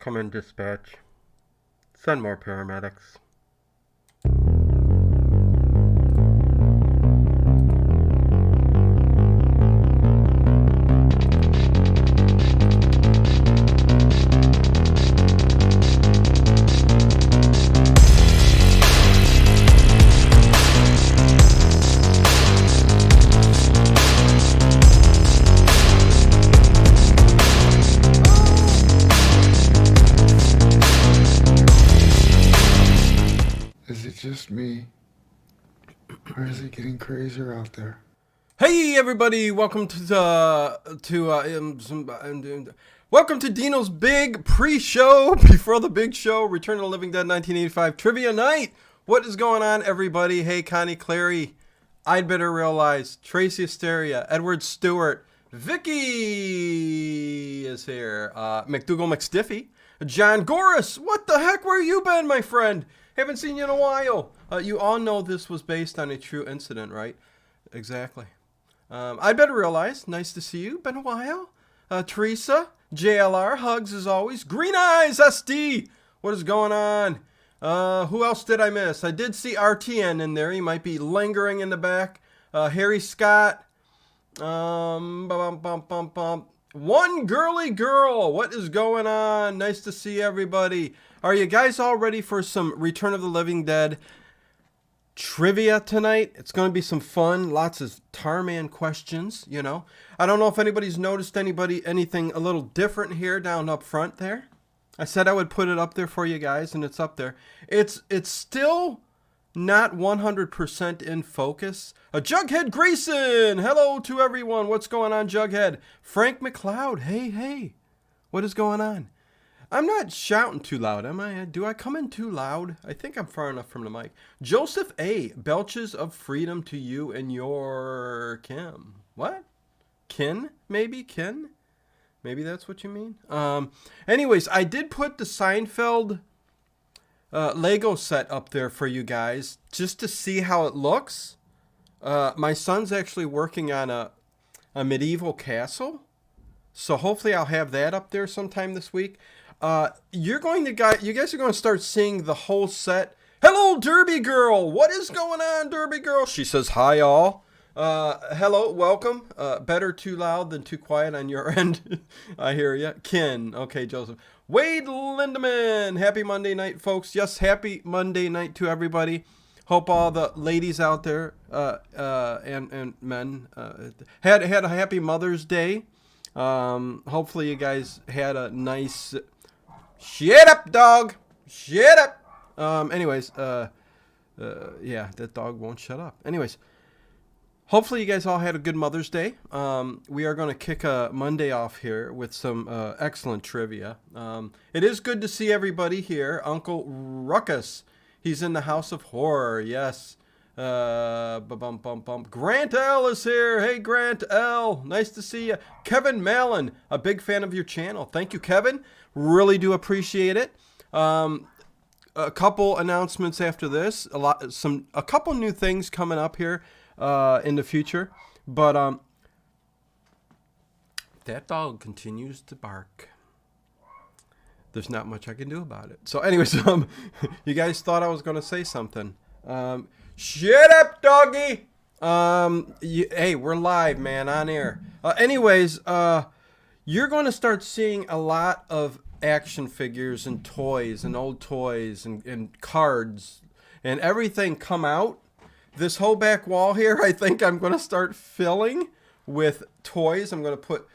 Come in, dispatch. Send more paramedics. Is it just me? Or is it getting crazier out there? Hey everybody, welcome welcome to Dino's big pre-show before the big show, Return of the Living Dead 1985 Trivia Night. What is going on, everybody? Hey, Connie Clary, I'd Better Realize, Tracy Asteria, Edward Stewart, Vicky is here, McDougal McStiffy, John Goris. What the heck, where you been, my friend? Haven't seen you in a while. You all know this was based on a true incident, right? Exactly. I'd Better Realize, nice to see you. Been a while. Teresa, JLR, hugs as always. Green Eyes, SD, what is going on? Who else did I miss? I did see RTN in there. He might be lingering in the back. Harry Scott. One girly girl, what is going on? Nice to see everybody. Are you guys all ready for some Return of the Living Dead trivia tonight? It's going to be some fun. Lots of Tarman questions, you know. I don't know if anybody's noticed anything a little different here down up front there. I said I would put it up there for you guys, and it's up there. It's still not 100% in focus. Jughead Grayson, hello to everyone. What's going on, Jughead? Frank McLeod, hey. What is going on? I'm not shouting too loud, am I? Do I come in too loud? I think I'm far enough from the mic. Joseph A. Belches of freedom to you and your Kim. What? Kin? Maybe? Kin? Maybe that's what you mean? Anyways, I did put the Seinfeld Lego set up there for you guys just to see how it looks. My son's actually working on a medieval castle. So hopefully I'll have that up there sometime this week. You guys are going to start seeing the whole set. Hello, Derby Girl. What is going on, Derby Girl? She says, hi, all. Hello, welcome. Better too loud than too quiet on your end. I hear you. Ken. Okay, Joseph. Wade Lindemann. Happy Monday night, folks. Yes, happy Monday night to everybody. Hope all the ladies out there and men had a happy Mother's Day. Hopefully you guys had a nice... Shut up, dog! Shut up! Anyways, yeah, that dog won't shut up. Anyways, hopefully you guys all had a good Mother's Day. We are going to kick a Monday off here with some excellent trivia. It is good to see everybody here. Uncle Ruckus, he's in the House of Horror, yes. Grant L is here. Hey, Grant L. Nice to see you. Kevin Mallon, a big fan of your channel. Thank you, Kevin. Really do appreciate it. A couple announcements after this. A couple new things coming up here in the future. But that dog continues to bark. There's not much I can do about it. So, anyways, you guys thought I was going to say something. Shut up, doggy. Hey, we're live, man, on air. Anyways, you're going to start seeing a lot of action figures and toys and old toys and cards and everything come out. This whole back wall here, I think I'm going to start filling with toys. I'm going to put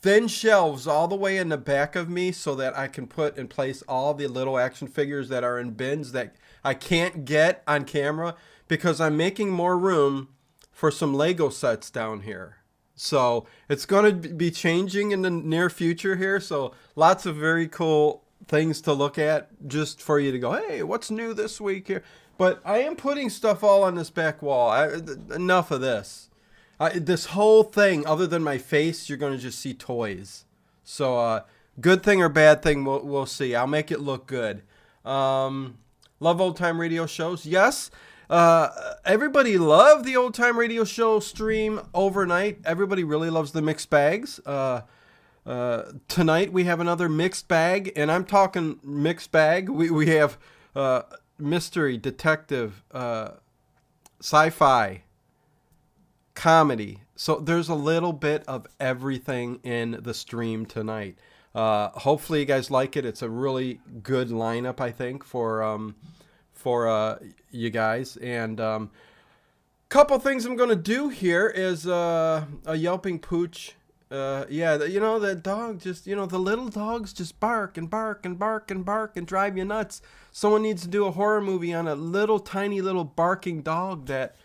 thin shelves all the way in the back of me so that I can put in place all the little action figures that are in bins that I can't get on camera because I'm making more room for some Lego sets down here. So it's going to be changing in the near future here. So lots of very cool things to look at just for you to go, hey, what's new this week here? But I am putting stuff all on this back wall. Enough of this. This whole thing, other than my face, you're going to just see toys. So good thing or bad thing, we'll see. I'll make it look good. Love old time radio shows. Yes. Everybody loved the old time radio show stream overnight. Everybody really loves the mixed bags. Tonight we have another mixed bag, and I'm talking mixed bag. We have mystery, detective, sci-fi, comedy. So there's a little bit of everything in the stream tonight. Hopefully you guys like it. It's a really good lineup, I think, for you guys. And couple things I'm gonna do here is a yelping pooch. Yeah, the dog just, the little dogs just bark and bark and bark and bark and drive you nuts. Someone needs to do a horror movie on a little tiny little barking dog that,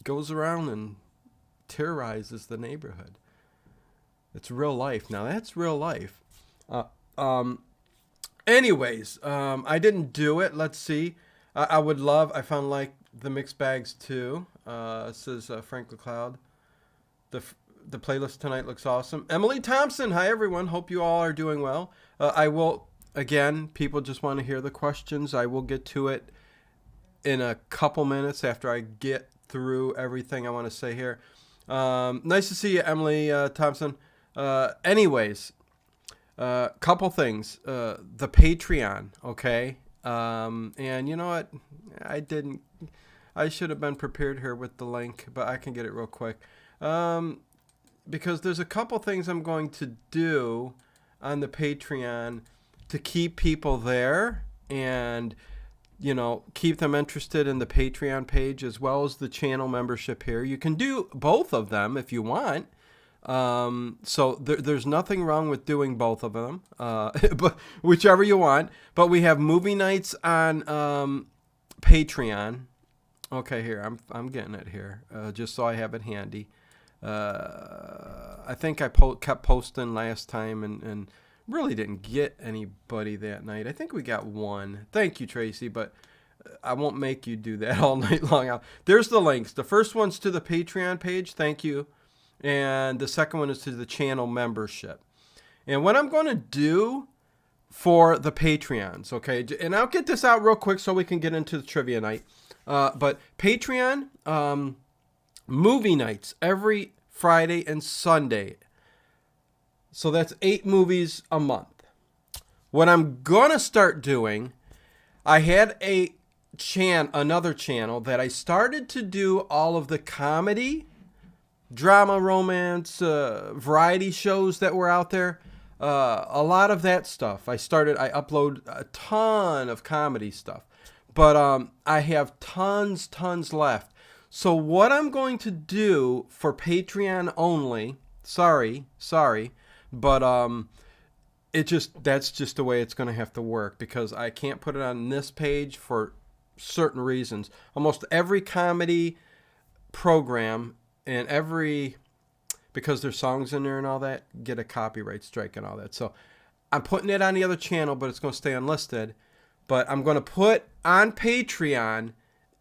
goes around and terrorizes the neighborhood. It's real life. Now that's real life. Anyways, I didn't do it. Let's see. I found like the mixed bags too. Says Frank LeCloud. The playlist tonight looks awesome. Emily Thompson, hi everyone. Hope you all are doing well. I will, again, people just want to hear the questions. I will get to it in a couple minutes after I get through everything I want to say here. Nice to see you, Emily Thompson. Anyways, couple things. The Patreon, okay? And you know what? I should have been prepared here with the link, but I can get it real quick. Because there's a couple things I'm going to do on the Patreon to keep people there and, keep them interested in the Patreon page as well as the channel membership here. You can do both of them if you want. So there's nothing wrong with doing both of them, but whichever you want. But we have movie nights on Patreon. Okay, here I'm getting it here, just so I have it handy. I think I kept posting last time and really didn't get anybody that night. I think we got one. Thank you, Tracy, but I won't make you do that all night long. There's the links. The first one's to the Patreon page. Thank you. And the second one is to the channel membership. And what I'm going to do for the Patreons, okay, and I'll get this out real quick so we can get into the trivia night. But Patreon, movie nights every Friday and Sunday. So that's 8 movies a month. What I'm going to start doing, I had another channel that I started to do all of the comedy, drama, romance, variety shows that were out there. A lot of that stuff. I upload a ton of comedy stuff. But I have tons left. So what I'm going to do for Patreon only, sorry, but that's just the way it's going to have to work because I can't put it on this page for certain reasons. Almost every comedy program and because there's songs in there and all that, get a copyright strike and all that. So I'm putting it on the other channel, but it's going to stay unlisted. But I'm going to put on Patreon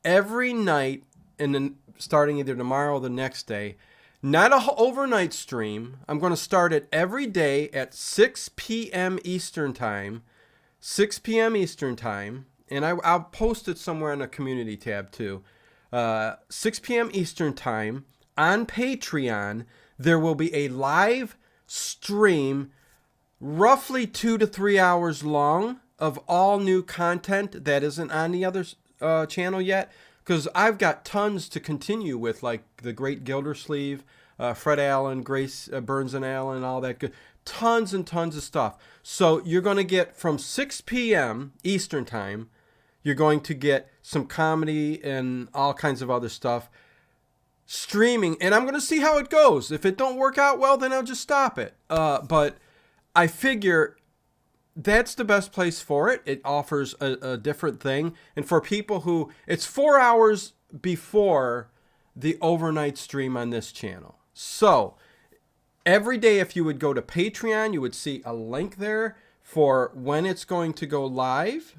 every night, and then starting either tomorrow or the next day, not an overnight stream. I'm going to start it every day at 6 p.m. Eastern Time. 6 p.m. Eastern Time. And I'll post it somewhere in the community tab too. 6 p.m. Eastern Time on Patreon. There will be a live stream roughly 2 to 3 hours long of all new content that isn't on the other channel yet. Because I've got tons to continue with, like The Great Gildersleeve, Fred Allen, Grace Burns and Allen, all that good. Tons and tons of stuff. So you're going to get from 6 p.m. Eastern Time, you're going to get some comedy and all kinds of other stuff streaming. And I'm going to see how it goes. If it don't work out well, then I'll just stop it. But I figure that's the best place for it. It offers a different thing. And for people who, it's 4 hours before the overnight stream on this channel. So every day, if you would go to Patreon, you would see a link there for when it's going to go live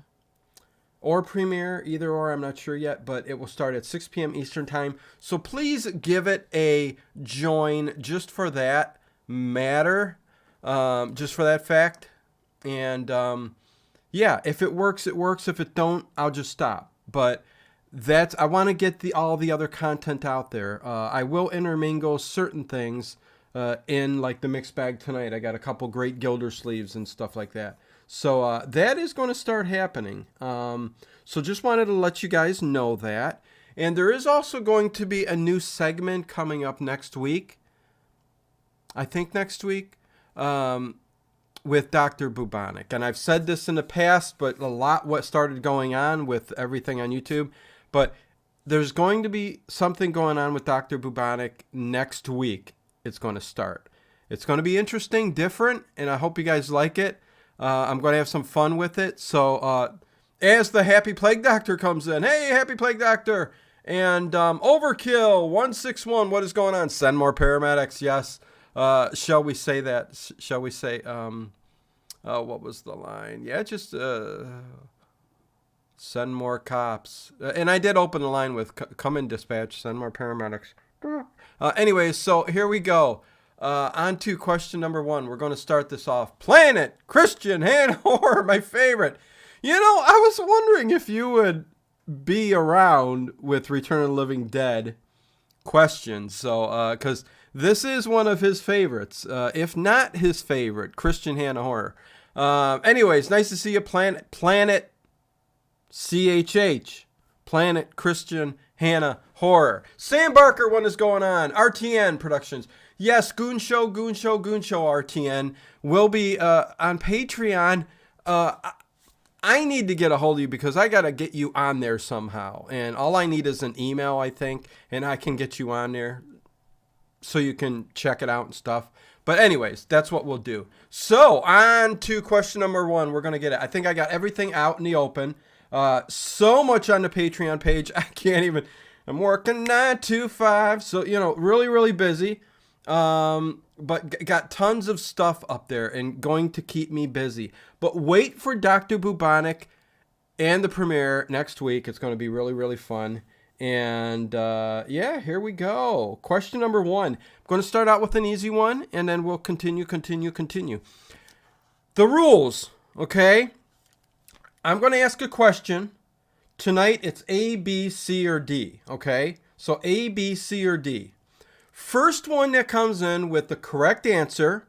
or premiere, either or, I'm not sure yet, but it will start at 6 p.m. Eastern Time. So please give it a join just for that matter, just for that fact. And yeah, if it works, it works. If it don't, I'll just stop. But I want to get all the other content out there. I will intermingle certain things in like the mixed bag tonight. I got a couple great Gildersleeves and stuff like that. So that is going to start happening. So just wanted to let you guys know that. And there is also going to be a new segment coming up next week. I think next week. With Dr. Bubonic. And I've said this in the past, but a lot what started going on with everything on YouTube. But there's going to be something going on with Dr. Bubonic next week. It's going to start. It's going to be interesting, different, and I hope you guys like it. I'm going to have some fun with it. So as the Happy Plague Doctor comes in, hey, Happy Plague Doctor, and Overkill 161, what is going on? Send more paramedics, yes. Shall we say that? Shall we say, what was the line? Yeah, just send more cops. And I did open the line with come in dispatch, send more paramedics. Anyways, so here we go. On to question number 1. We're going to start this off. Planet Christian hand horror, my favorite. You know, I was wondering if you would be around with Return of the Living Dead questions. So, because this is one of his favorites, if not his favorite, Christian Hannah Horror. Anyways, nice to see you, Planet CHH, Planet Christian Hannah Horror. Sam Barker, what is going on? RTN Productions. Yes, Goon Show, RTN will be on Patreon. I need to get a hold of you because I got to get you on there somehow. And all I need is an email, I think, and I can get you on there so you can check it out and stuff. But anyways, that's what we'll do. So on to question number 1. We're going to get it. I think I got everything out in the open. So much on the Patreon page. I can't even. I'm working 9 to 5. So, you know, really, really busy. But got tons of stuff up there and going to keep me busy. But wait for Dr. Bubonic and the premiere next week. It's going to be really, really fun. And yeah, here we go. Question number 1. I'm going to start out with an easy one, and then we'll continue. The rules, okay? I'm going to ask a question. Tonight, it's A, B, C, or D, okay? So A, B, C, or D. First one that comes in with the correct answer,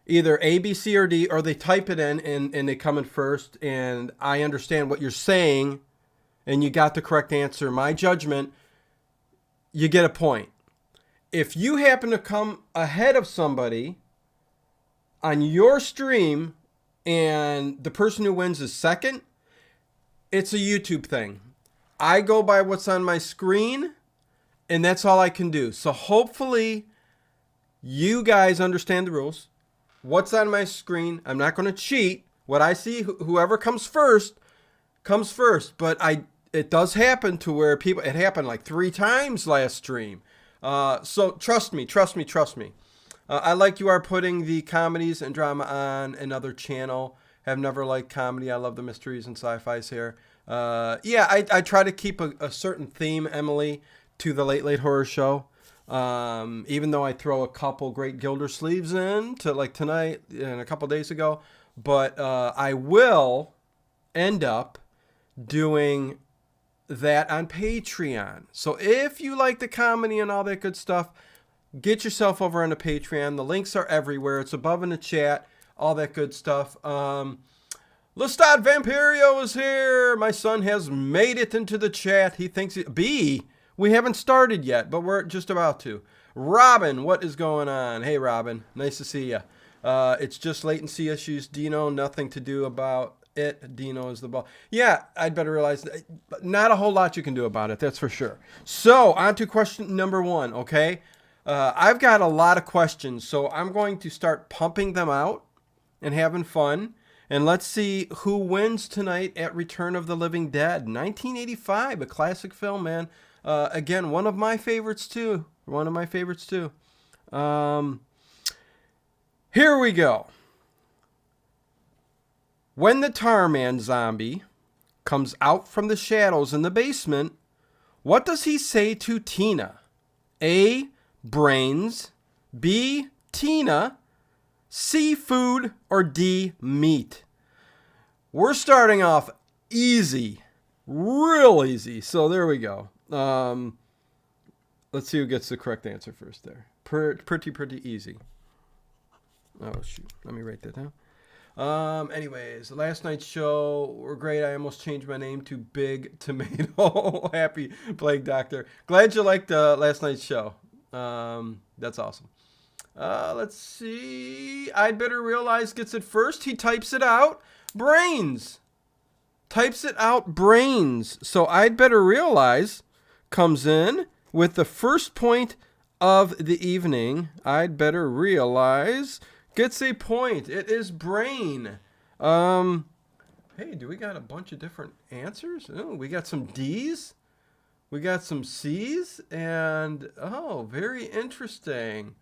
either A, B, C, or D, or they type it in and they come in first, and I understand what you're saying, and you got the correct answer, my judgment, you get a point. If you happen to come ahead of somebody on your stream and the person who wins is second, it's a YouTube thing. I go by what's on my screen, and that's all I can do. So hopefully you guys understand the rules. What's on my screen, I'm not going to cheat. What I see, whoever comes first, comes first. But it does happen to where people, it happened like 3 times last stream. So trust me. I like you are putting the comedies and drama on another channel. Have never liked comedy. I love the mysteries and sci-fis here. Yeah, I try to keep a certain theme, Emily, to the Late Horror Show. Even though I throw a couple great Gildersleeves in to like tonight and a couple days ago. But I will end up doing that on Patreon. So if you like the comedy and all that good stuff, get yourself over on the Patreon. The links are everywhere. It's above in the chat. All that good stuff. Lestat Vampirio is here. My son has made it into the chat. He thinks B. We haven't started yet, but we're just about to. Robin, what is going on? Hey, Robin. Nice to see you. It's just latency issues. Dino, nothing to do about it. Dino is the ball. Yeah, I'd better realize that. Not a whole lot you can do about it. That's for sure. So on to question number 1, okay? I've got a lot of questions, so I'm going to start pumping them out and having fun. And let's see who wins tonight at Return of the Living Dead. 1985, a classic film, man. Again, one of my favorites, too. Here we go. When the Tarman zombie comes out from the shadows in the basement, what does he say to Tina? A, brains. B, Tina. C, food. Or D, meat. We're starting off easy. Real easy. So there we go. Let's see who gets the correct answer first there. Pretty easy. Oh, shoot. Let me write that down. Anyways, last night's show were great. I almost changed my name to Big Tomato. Happy Plague Doctor. Glad you liked last night's show. That's awesome. Let's see. I'd Better Realize gets it first. He types it out. Brains. Types it out. Brains. So I'd Better Realize comes in with the first point of the evening. I'd Better Realize gets a point. It is brain. Hey, do we got a bunch of different answers? Oh, we got some D's. We got some C's. And, oh, very interesting.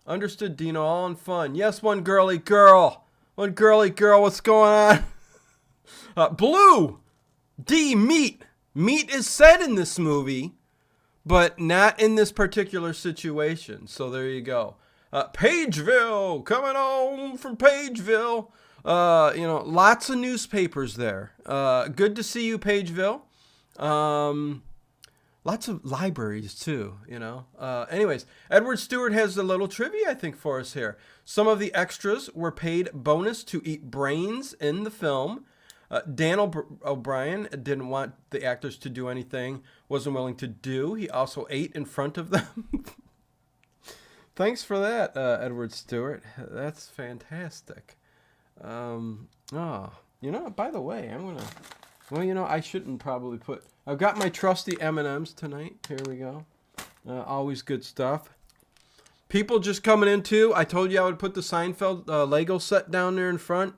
Understood, Dino. All in fun. Yes, one girly girl. One girly girl. What's going on? Blue. D, meat. Meat is said in this movie, but not in this particular situation. So there you go. Pageville, coming home from Pageville. Lots of newspapers there. Good to see you, Pageville. Lots of libraries too, Anyways, Edward Stewart has a little trivia, I think, for us here. Some of the extras were paid bonus to eat brains in the film. Dan O'Brien didn't want the actors to do anything, wasn't willing to do. He also ate in front of them. Thanks for that, Edward Stewart. That's fantastic. By the way, I shouldn't probably put... I've got my trusty M&Ms tonight. Here we go. Always good stuff. People just coming in, too. I told you I would put the Seinfeld Lego set down there in front.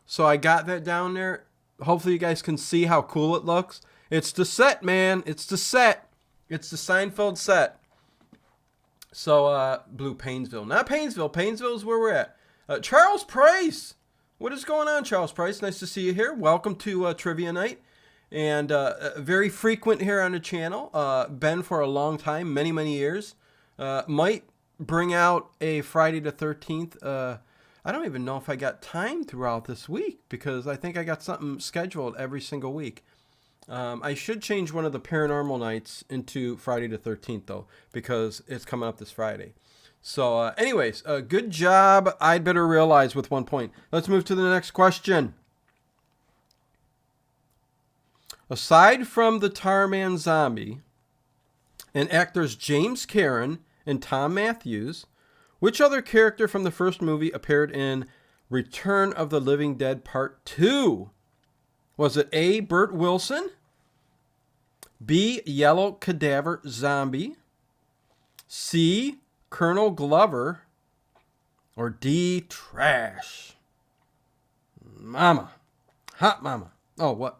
So I got that down there. Hopefully you guys can see how cool it looks. It's the set, man. It's the set. It's the Seinfeld set. So, Blue Painesville. Not Painesville. Painesville is where we're at. Charles Price. What is going on, Charles Price? Nice to see you here. Welcome to Trivia Night. And very frequent here on the channel. Been for a long time, many, many years. Might bring out a Friday the 13th. I don't even know if I got time throughout this week because I think I got something scheduled every single week. I should change one of the paranormal nights into Friday the 13th, though, because it's coming up this Friday. So, anyways, good job. I'd Better Realize with 1 point. Let's move to the next question. Aside from the Tarman zombie and actors James Karen and Tom Matthews, which other character from the first movie appeared in Return of the Living Dead Part 2? Was it A, Bert Wilson, B, Yellow Cadaver Zombie, C, Colonel Glover, or D, Trash? Mama. Hot mama. Oh, what?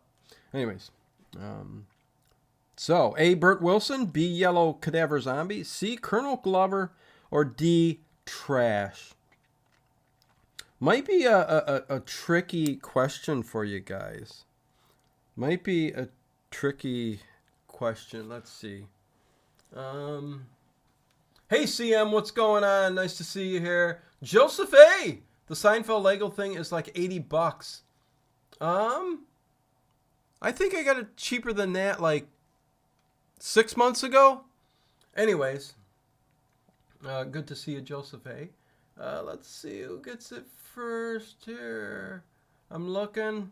Anyways. So, A, Bert Wilson, B, Yellow Cadaver Zombie, C, Colonel Glover, or D, Trash? Might be a tricky question for you guys. Might be a tricky question. Let's see. Hey, CM, what's going on? Nice to see you here. Joseph A. The Seinfeld Lego thing is like $80. I think I got it cheaper than that like 6 months ago. Anyways, good to see you, Joseph A. Let's see who gets it first here. I'm looking.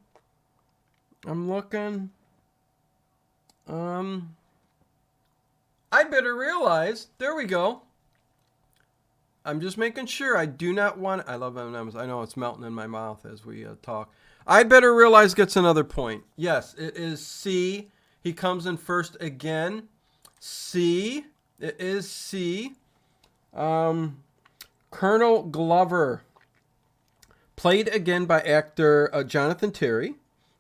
I'd Better Realize. There we go. I'm just making sure. I do not want... I love M&Ms. I know it's melting in my mouth as we talk. I'd Better Realize gets another point. Yes, it is C. He comes in first again. C. It is C. Colonel Glover. Played again by actor Jonathan Terry.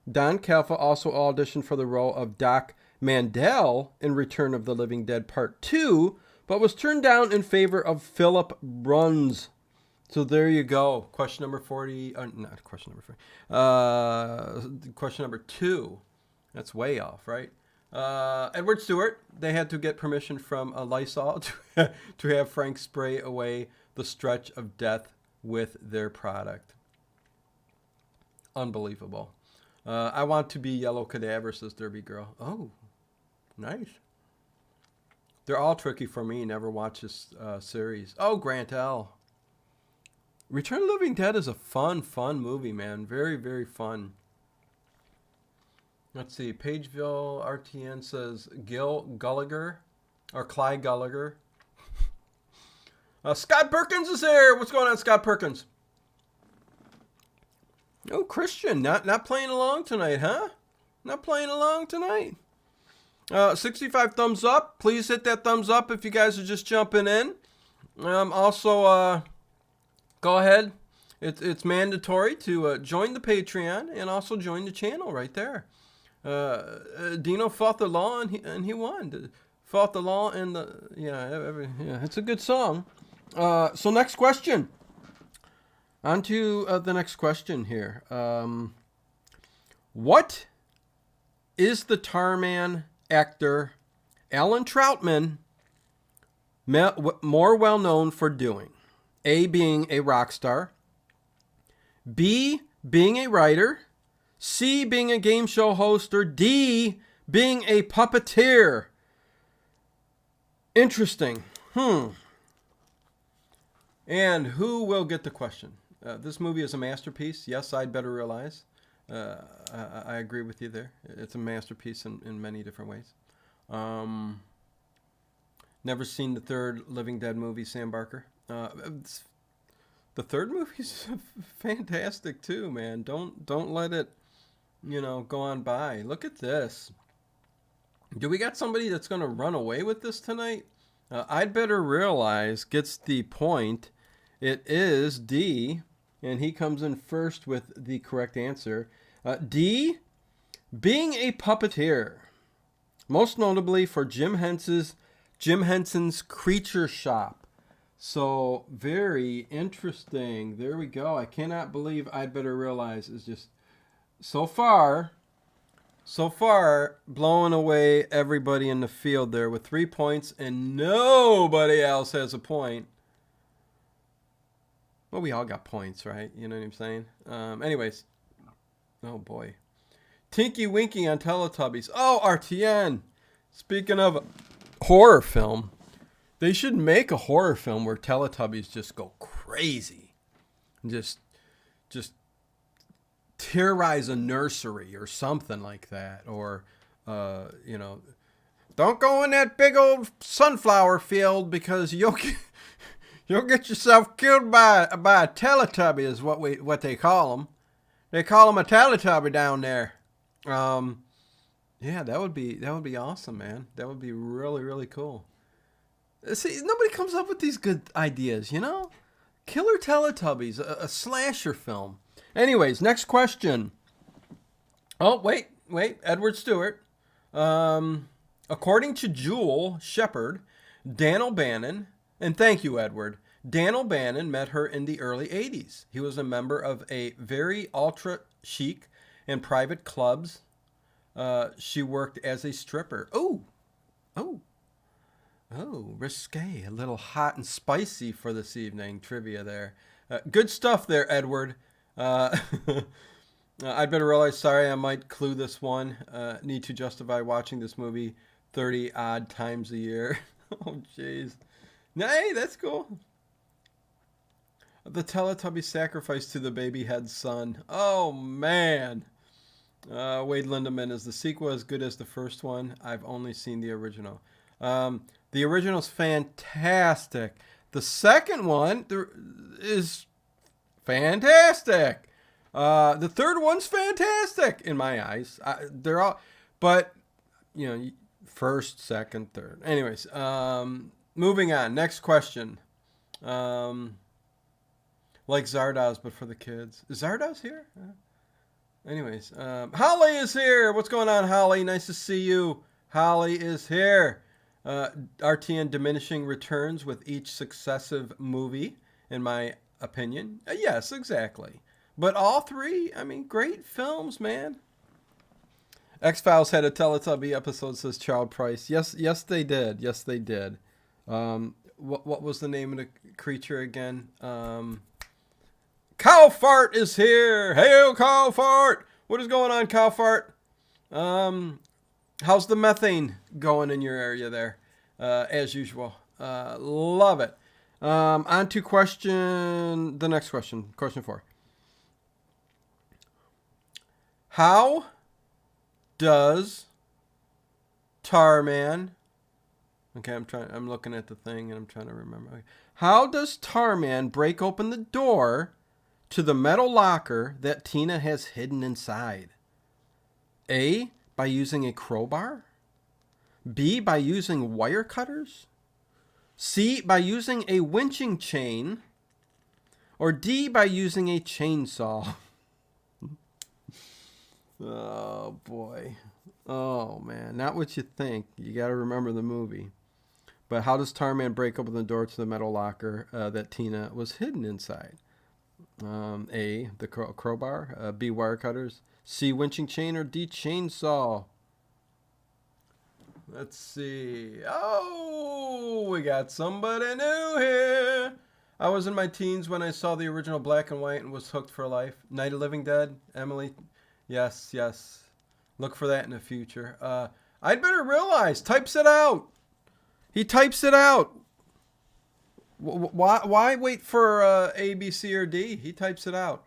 Don Calfa also auditioned for the role of Doc Mandel in Return of the Living Dead Part 2, but was turned down in favor of Philip Bruns. So there you go. Question number 40. Not question number 40. Question number 2. That's way off, right? Edward Stewart. They had to get permission from Lysol to have Frank spray away the stretch of death with their product. Unbelievable. I want to be Yellow Cadaver, says Derby Girl. Oh, nice. They're all tricky for me. Never watched this series. Oh, Grant L. Return of the Living Dead is a fun movie, man. Very, very fun. Let's see. Pageville RTN says Gil Gallagher or Clyde Gallagher. Scott Perkins is here. What's going on, Scott Perkins? Oh, Christian, not playing along tonight, huh? Not playing along tonight. 65 thumbs up. Please hit that thumbs up if you guys are just jumping in. Also, go ahead. It's mandatory to join the Patreon and also join the channel right there. Dino fought the law and he won. Fought the law and it's a good song. So next question. On to the next question here. What is the Tarman actor Alan Troutman more well known for doing? A, being a rock star. B, being a writer. C, being a game show host. Or D, being a puppeteer. Interesting. And who will get the question? This movie is a masterpiece. Yes, I'd better realize. I agree with you there. It's a masterpiece in many different ways. Never seen the third Living Dead movie, Sam Barker. The third movie's fantastic too, man. Don't let it, go on by. Look at this. Do we got somebody that's going to run away with this tonight? I'd better realize gets the point. It is D, and he comes in first with the correct answer. D, being a puppeteer, most notably for Jim Henson's Creature Shop. So very interesting. There we go. I cannot believe I'd better realize is just so far blowing away everybody in the field there with 3 points, and nobody else has a point. Well, we all got points, right? You know what I'm saying? Anyways. Oh, boy. Tinky Winky on Teletubbies. Oh, RTN. Speaking of horror film, they should make a horror film where Teletubbies just go crazy. Just terrorize a nursery or something like that. Or, don't go in that big old sunflower field because you'll get yourself killed by a Teletubby is what they call them. They call them a Teletubby down there. Yeah, that would be awesome, man. That would be really, really cool. See, nobody comes up with these good ideas, Killer Teletubbies, a slasher film. Anyways, next question. Oh, wait, Edward Stewart. According to Jewel Shepard, Dan O'Bannon, and thank you, Edward, Dan O'Bannon met her in the early 80s. He was a member of a very ultra-chic and private clubs. She worked as a stripper. Oh, risque. A little hot and spicy for this evening. Trivia there. Good stuff there, Edward. I'd better realize, sorry, I might clue this one. Need to justify watching this movie 30 odd times a year. Oh, jeez. Hey, that's cool. The Teletubby sacrifice to the baby head son. Oh, man. Wade Lindemann, is the sequel as good as the first one? I've only seen the original. The original's fantastic. The second one is fantastic. The third one's fantastic in my eyes. They're all, but first, second, third. Anyways, moving on. Next question. Like Zardoz, but for the kids. Is Zardoz here? Anyways, Holly is here. What's going on, Holly? Nice to see you. Holly is here. RTN diminishing returns with each successive movie, in my opinion. Yes, exactly. But all three, great films, man. X-Files had a Teletubby episode, says Child Price. Yes, they did. Yes, they did. What was the name of the creature again? Cow Fart is here. Hail, Cow Fart. What is going on, Cow Fart? How's the methane going in your area there? as usual. Love it. On to the next question. Question 4. How does Tarman... Okay, I'm looking at the thing and I'm trying to remember. Okay. How does Tarman break open the door to the metal locker that Tina has hidden inside? A, by using a crowbar. B, by using wire cutters. C, by using a winching chain. Or D, by using a chainsaw. Oh, boy. Oh, man. Not what you think. You got to remember the movie. But how does Tarman break open the door to the metal locker that Tina was hidden inside? A, the crowbar. B, wire cutters. C, winching chain. Or D, chainsaw. Let's see. Oh, we got somebody new here. I was in my teens when I saw the original black and white and was hooked for life. Night of Living Dead. Emily. Yes, yes. Look for that in the future. I'd better realize. Types it out. He types it out. Why wait for A, B, C, or D? He types it out.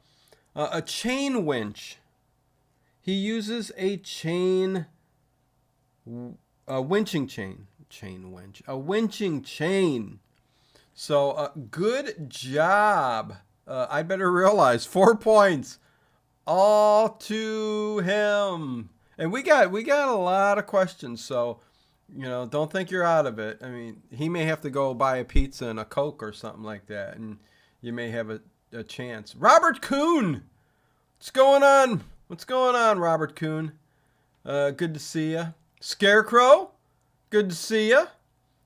A chain winch. He uses a chain... A winching chain. Chain winch. A winching chain. So, good job. I better realize. 4 points. All to him. And we got a lot of questions, so... don't think you're out of it. I mean, he may have to go buy a pizza and a Coke or something like that, and you may have a chance. Robert Kuhn! What's going on? What's going on, Robert Kuhn? Good to see you. Scarecrow? Good to see you.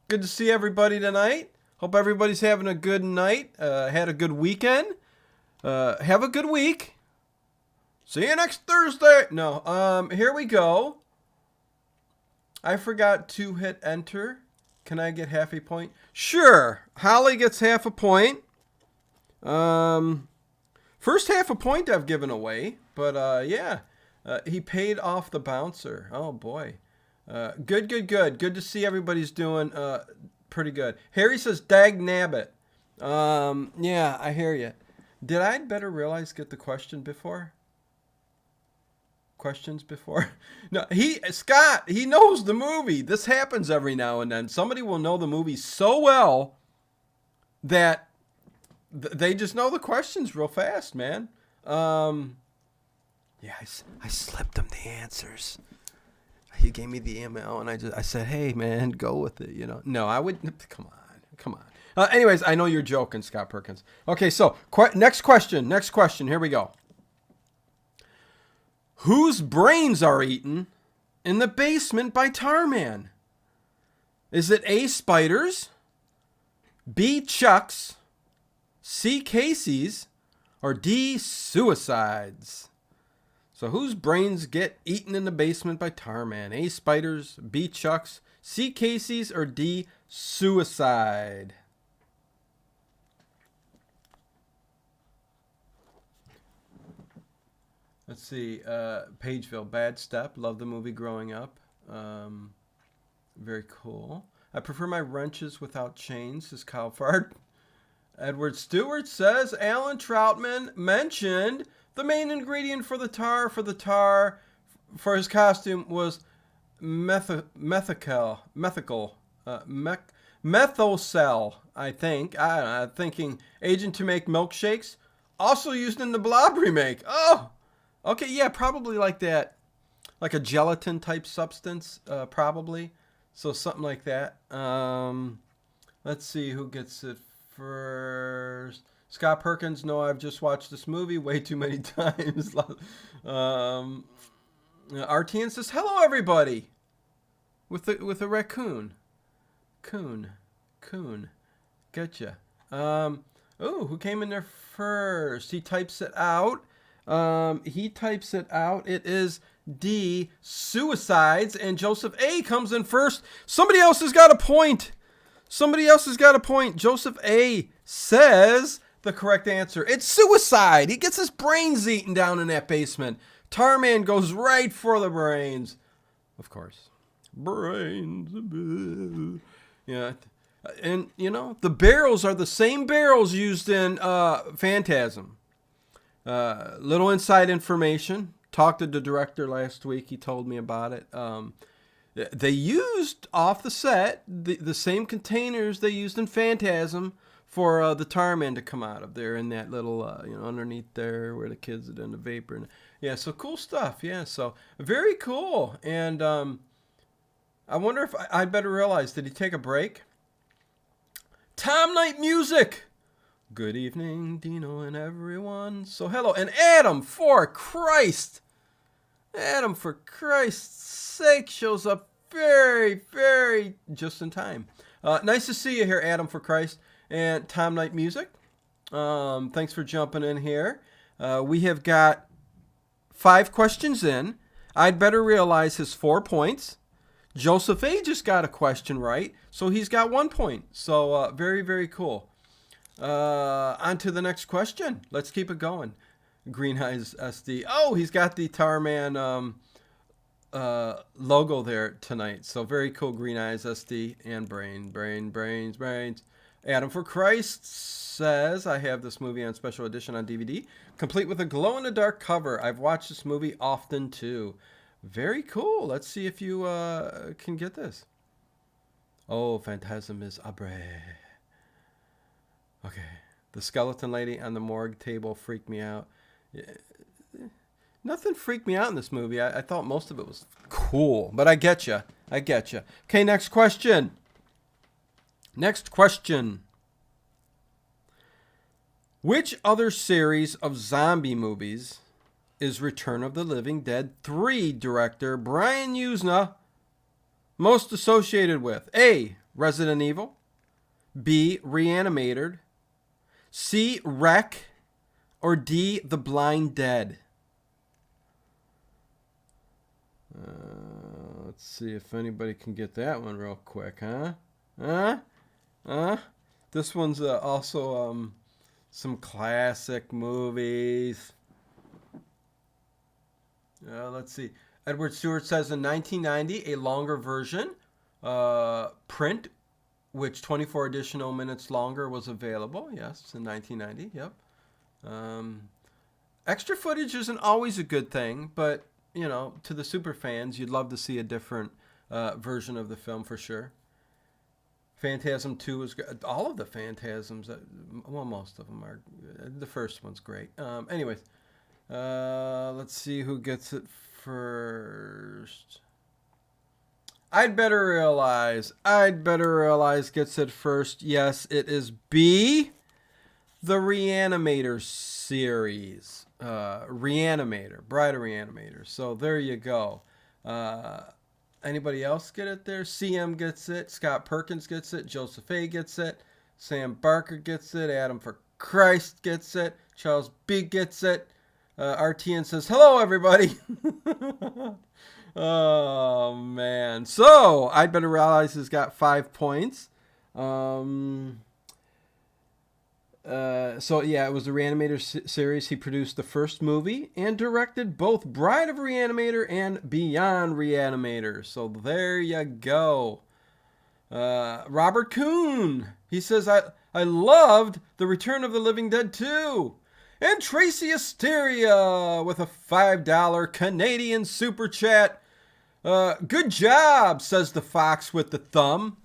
Good to see everybody tonight. Hope everybody's having a good night. Had a good weekend. Have a good week. See you next Thursday. No, here we go. I forgot to hit enter. Can I get half a point? Sure. Holly gets half a point. First half a point I've given away. But, yeah. He paid off the bouncer. Oh, boy. Good. Good to see everybody's doing pretty good. Harry says, dag nabbit. Yeah, I hear you. Did I better realize get the question before? Questions before? No, Scott, he knows the movie. This happens every now and then. Somebody will know the movie so well that they just know the questions real fast, man. Yeah, I slipped him the answers. He gave me the email, and I said, hey, man, go with it, No, I wouldn't. Come on. Anyways, I know you're joking, Scott Perkins. Okay, so next question. Here we go. Whose brains are eaten in the basement by Tarman? Is it A, Spiders, B, Chuck's, C, Casey's, or D, Suicides? So whose brains get eaten in the basement by Tarman? A, Spiders, B, Chuck's, C, Casey's, or D, Suicide? Let's see. Pageville, Bad Step. Love the movie growing up. Very cool. I prefer my wrenches without chains, says Kyle Fard. Edward Stewart says Alan Troutman mentioned the main ingredient for the tar for his costume was methocel, I think. Thinking agent to make milkshakes. Also used in the Blob remake. Oh! Okay, yeah, probably like that. Like a gelatin type substance, probably. So something like that. Let's see who gets it first. Scott Perkins, no, I've just watched this movie way too many times. RTN says, hello, everybody. With a raccoon. Coon. Getcha. Who came in there first? He types it out. It is D, Suicides, and Joseph A comes in first. Somebody else has got a point. Joseph A says the correct answer. It's suicide. He gets his brains eaten down in that basement. Tarman goes right for the brains. Of course. Brains. Yeah. And, you know, the barrels are the same barrels used in Phantasm. Little inside information. Talked to the director last week. He told me about it. They used off the set the same containers they used in Phantasm for the tar man to come out of there in that little, underneath there where the kids are in the vapor. And, yeah, so cool stuff. Yeah, so very cool. And I wonder if I'd better realize, did he take a break? Tom Night Music. Good evening, Dino and everyone. So hello. And Adam, for Christ's sake, shows up very, very just in time. Nice to see you here, Adam, for Christ. And Tom Night Music. Thanks for jumping in here. We have got 5 questions in. I'd better realize his 4 points. Joseph A. just got a question right, so he's got 1 point. So very, very cool. On to the next question. Let's keep it going. Green Eyes SD. Oh, he's got the Tarman logo there tonight. So very cool. Green Eyes SD and brains. Adam for Christ says, I have this movie on special edition on DVD, complete with a glow-in-the-dark cover. I've watched this movie often too. Very cool. Let's see if you can get this. Oh, Phantasm is abre. Okay. The skeleton lady on the morgue table freaked me out. Nothing freaked me out in this movie. I thought most of it was cool. But I get you. Okay, next question. Which other series of zombie movies is Return of the Living Dead 3 director Brian Yuzna most associated with? A. Resident Evil. B. Reanimator. C. Wreck. Or D. The Blind Dead. Let's see if anybody can get that one real quick, huh? This one's also some classic movies. Let's see. Edward Stewart says in 1990, a longer version, print, which 24 additional minutes longer was available. Yes, in 1990. Yep. Extra footage isn't always a good thing, but, you know, to the super fans, you'd love to see a different version of the film for sure. Phantasm 2 is good. All of the Phantasms, well, most of them are. The first one's great. Anyways, let's see who gets it first. I'd better realize gets it first. Yes, it is B. The Reanimator series. Reanimator. Bride of Reanimator. So there you go. Anybody else get it there? CM gets it. Scott Perkins gets it. Joseph A. gets it. Sam Barker gets it. Adam for Christ gets it. Charles B. gets it. RTN says, hello, everybody. Oh, man. So, I'd better realize he's got 5 points. So yeah, it was the Reanimator series. He produced the first movie and directed both Bride of Reanimator and Beyond Reanimator. So there you go. Robert Kuhn. He says, I loved The Return of the Living Dead 2. And Tracy Asteria with a $5 Canadian super chat. Good job, says the fox with the thumb.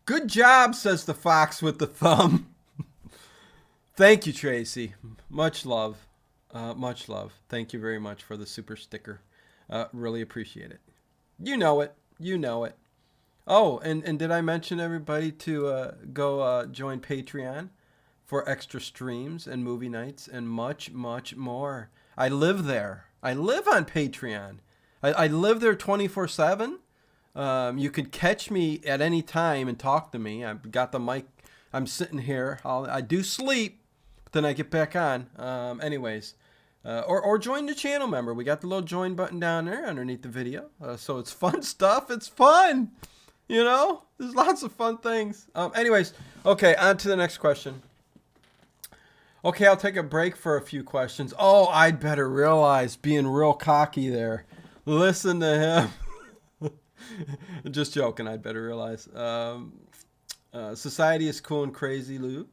Good job, says the fox with the thumb. Thank you, Tracy. Much love. Much love. Thank you very much for the super sticker. Really appreciate it. You know it. Oh, and did I mention everybody to go join Patreon for extra streams and movie nights and much, much more? I live there. I live on Patreon. I live there 24/7. You could catch me at any time and talk to me. I've got the mic. I'm sitting here. I do sleep, but then I get back on. Anyways, or join the channel member. We got the little join button down there underneath the video. So it's fun stuff. It's fun. You know, there's lots of fun things. Anyways, okay, on to the next question. Okay, I'll take a break for a few questions. Oh, I'd better realize being real cocky there. Listen to him. Just joking. I'd better realize. Society is cool and crazy, Lou.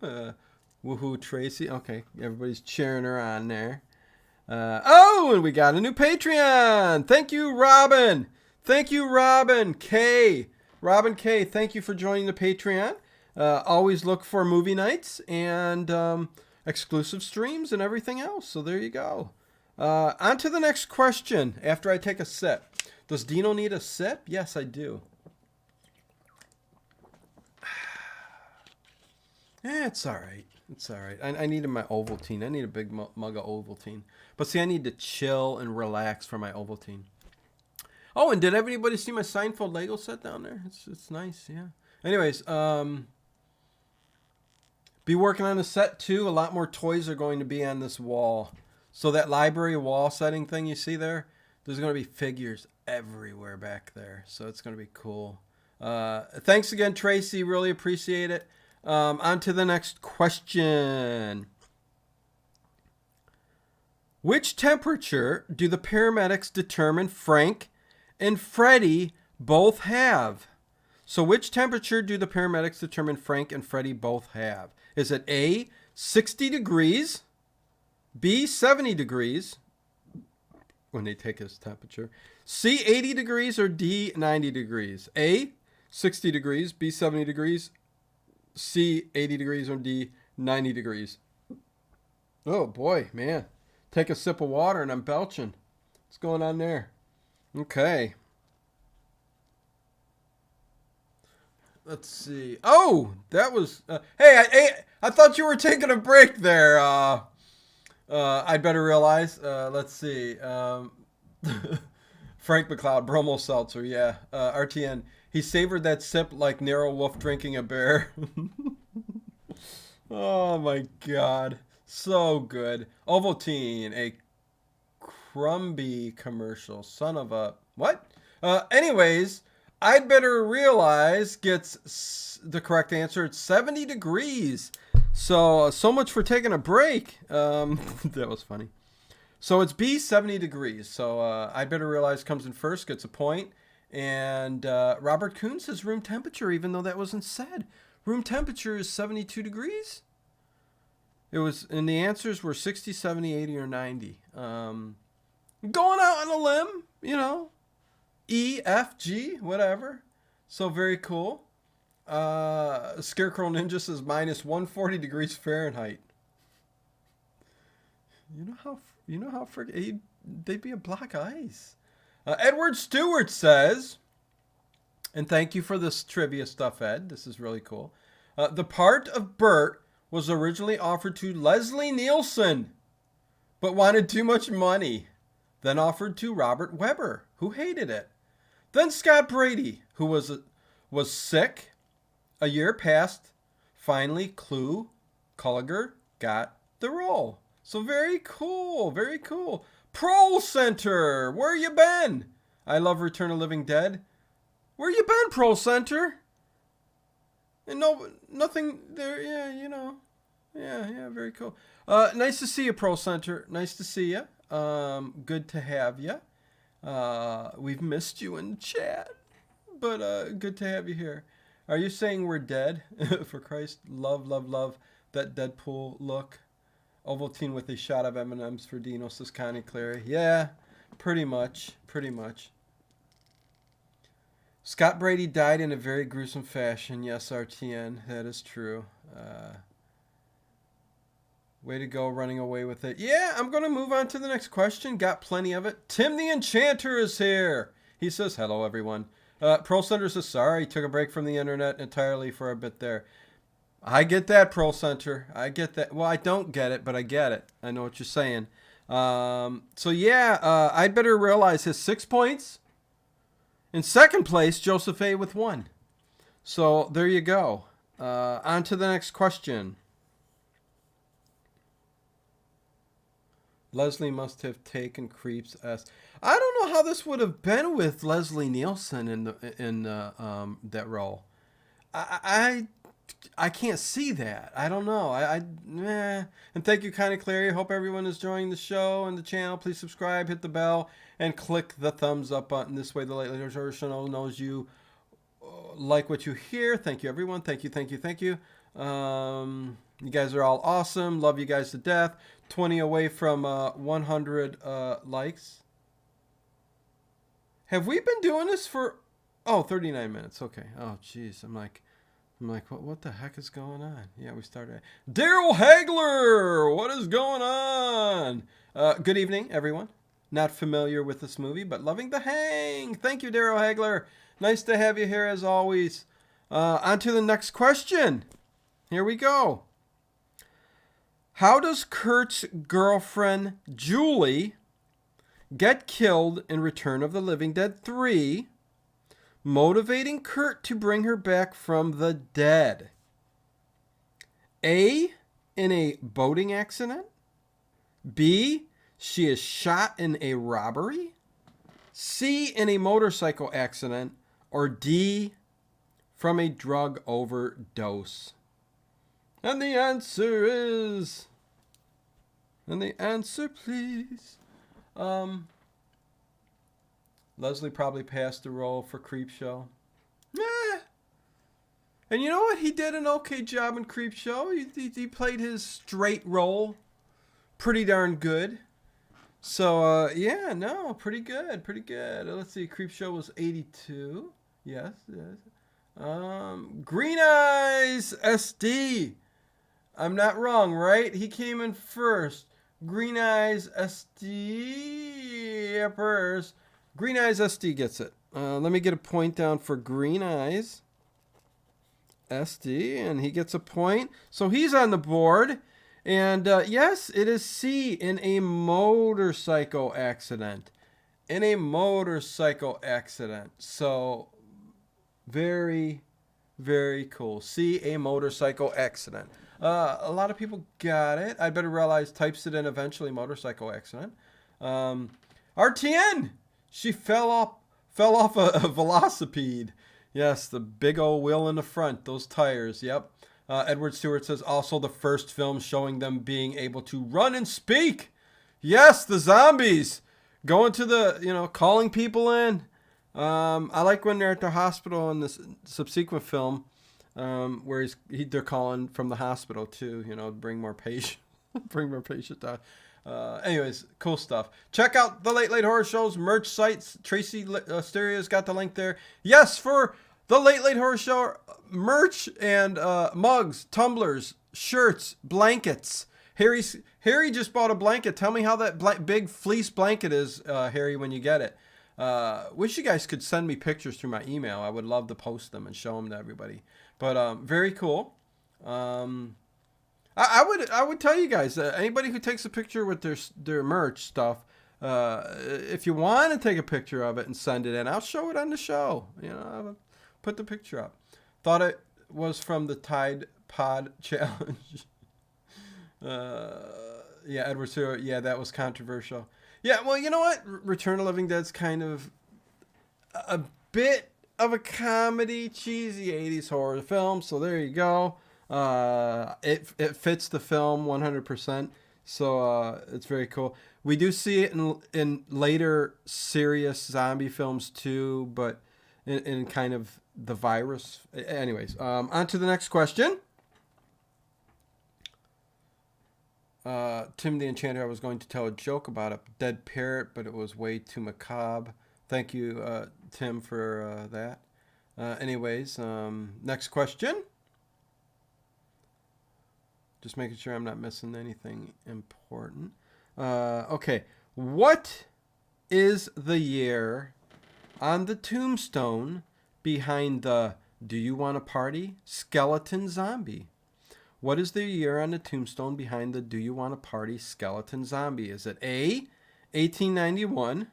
Woohoo, Tracy. Okay, everybody's cheering her on there. And we got a new Patreon. Thank you, Robin. Thank you, Robin K. Robin K. Thank you for joining the Patreon. Always look for movie nights and exclusive streams and everything else. So there you go. On to the next question. After I take a sip, does Dino need a sip? Yes, I do. It's all right. It's all right. I needed my Ovaltine. I need a big mug of Ovaltine. But see, I need to chill and relax for my Ovaltine. Oh, and did everybody see my Seinfeld Lego set down there? It's nice, yeah. Anyways, be working on a set too. A lot more toys are going to be on this wall. So that library wall setting thing you see there, there's going to be figures everywhere back there. So it's going to be cool. Thanks again, Tracy. Really appreciate it. On to the next question. Which temperature do the paramedics determine Frank and Freddie both have? So which temperature do the paramedics determine Frank and Freddie both have? Is it A, 60 degrees, B, 70 degrees, when they take his temperature, C, 80 degrees, or D, 90 degrees? A, 60 degrees, B, 70 degrees, C, 80 degrees, or D, 90 degrees. Oh, boy, man. Take a sip of water and I'm belching. What's going on there? Okay. Let's see. Oh, that was... hey, I thought you were taking a break there. I'd better realize. Let's see. Frank McLeod, Bromo Seltzer, yeah. RTN. He savored that sip like Narrow Wolf drinking a bear. Oh my God. So good. Ovaltine, a Crumby commercial. Son of a... What? Anyways, I'd better realize gets the correct answer. It's 70 degrees. So much for taking a break. That was funny. So it's B, 70 degrees. So I'd better realize comes in first, gets a point. And Robert Kuhn says room temperature, even though that wasn't said. Room temperature is 72 degrees. It was, and the answers were 60, 70, 80, or 90. Going out on a limb, you know. E, F, G, whatever. So very cool. Scarecrow Ninja says minus 140 degrees Fahrenheit. You know how friggin' they'd be a block of ice. Edward Stewart says, and thank you for this trivia stuff, Ed. This is really cool. The part of Bert was originally offered to Leslie Nielsen, but wanted too much money. Then offered to Robert Webber, who hated it. Then Scott Brady, who was sick. A year passed. Finally, Culliger got the role. So very cool, very cool. Pro Center, where you been? I love Return of the Living Dead. Where you been, Pro Center? And nothing there. Yeah, you know. Yeah, very cool. Nice to see you, Pro Center. Nice to see you. Good to have you. We've missed you in chat, but good to have you here. Are you saying we're dead? For Christ, love that Deadpool look. Ovaltine with a shot of M&M's for Dino, says Connie Clary. Yeah, pretty much. Scott Brady died in a very gruesome fashion. Yes, RTN, that is true. Way to go, running away with it. Yeah, I'm going to move on to the next question. Got plenty of it. Tim the Enchanter is here. He says, hello, everyone. Pro Center says, sorry, took a break from the internet entirely for a bit there. I get that, Pro Center. I get that. Well, I don't get it, but I get it. I know what you're saying. I'd better realize his 6 points. In second place, Joseph A. with 1. So there you go. On to the next question. Leslie must have taken Creeps S. I don't know how this would have been with Leslie Nielsen in that role. I I can't see that. I don't know. And thank you, Kind of Clary. Hope everyone is enjoying the show and the channel. Please subscribe, hit the bell, and click the thumbs up button. This way, the Late Late Horror Show knows you like what you hear. Thank you, everyone. Thank you, thank you, thank you. You guys are all awesome. Love you guys to death. 20 away from 100 likes. Have we been doing this for... Oh, 39 minutes. Okay. Oh, jeez. I'm like, what the heck is going on? Yeah, we started. Daryl Hagler! What is going on? Good evening, everyone. Not familiar with this movie, but loving the hang. Thank you, Daryl Hagler. Nice to have you here, as always. On to the next question. Here we go. How does Kurt's girlfriend, Julie, get killed in Return of the Living Dead 3, motivating Kurt to bring her back from the dead? A, in a boating accident. B, she is shot in a robbery. C, in a motorcycle accident. Or D, from a drug overdose. And the answer is... And the answer, please. Leslie probably passed the role for Creepshow. And you know what? He did an okay job in Creepshow. He played his straight role pretty darn good. So, yeah, no, pretty good, pretty good. Let's see, Creepshow was 82. Yes. Green Eyes SD. I'm not wrong, right? He came in first. Green Eyes SD first. Green Eyes SD gets it. Let me get a point down for Green Eyes SD, and he gets a point. So he's on the board. And yes, it is C, in a motorcycle accident. In a motorcycle accident. So very, very cool. C, a motorcycle accident. A lot of people got it. I better realize types it in eventually. Motorcycle accident. RTN. She fell off a velocipede. Yes, the big old wheel in the front. Those tires. Yep. Edward Stewart says also the first film showing them being able to run and speak. Yes, the zombies going to the, calling people in. I like when they're at the hospital in this subsequent film. Where they're calling from the hospital too, bring more patients, down. Anyways, cool stuff. Check out the Late Late Horror Show's merch sites. Tracy Stereo's got the link there. Yes, for the Late Late Horror Show merch and mugs, tumblers, shirts, blankets. Harry just bought a blanket. Tell me how that big fleece blanket is, Harry, when you get it. Wish you guys could send me pictures through my email. I would love to post them and show them to everybody. But very cool. I would tell you guys, anybody who takes a picture with their merch stuff, if you want to take a picture of it and send it in, I'll show it on the show. I'll put the picture up. Thought it was from the Tide Pod Challenge. Yeah, Edward Stewart. Yeah, that was controversial. Yeah, well, you know what? Return of the Living Dead's kind of a bit of a comedy, cheesy 80s horror film. So there you go. It fits the film 100%. So it's very cool. We do see it in later serious zombie films too, but in kind of the virus. Anyways, on to the next question. Tim the Enchanter, I was going to tell a joke about a dead parrot, but it was way too macabre. Thank you, Tim, for that. Anyways, next question. Just making sure I'm not missing anything important. Okay. What is the year on the tombstone behind the "Do You Want a Party?" skeleton zombie? What is the year on the tombstone behind the "Do You Want a Party?" skeleton zombie? Is it A, 1891,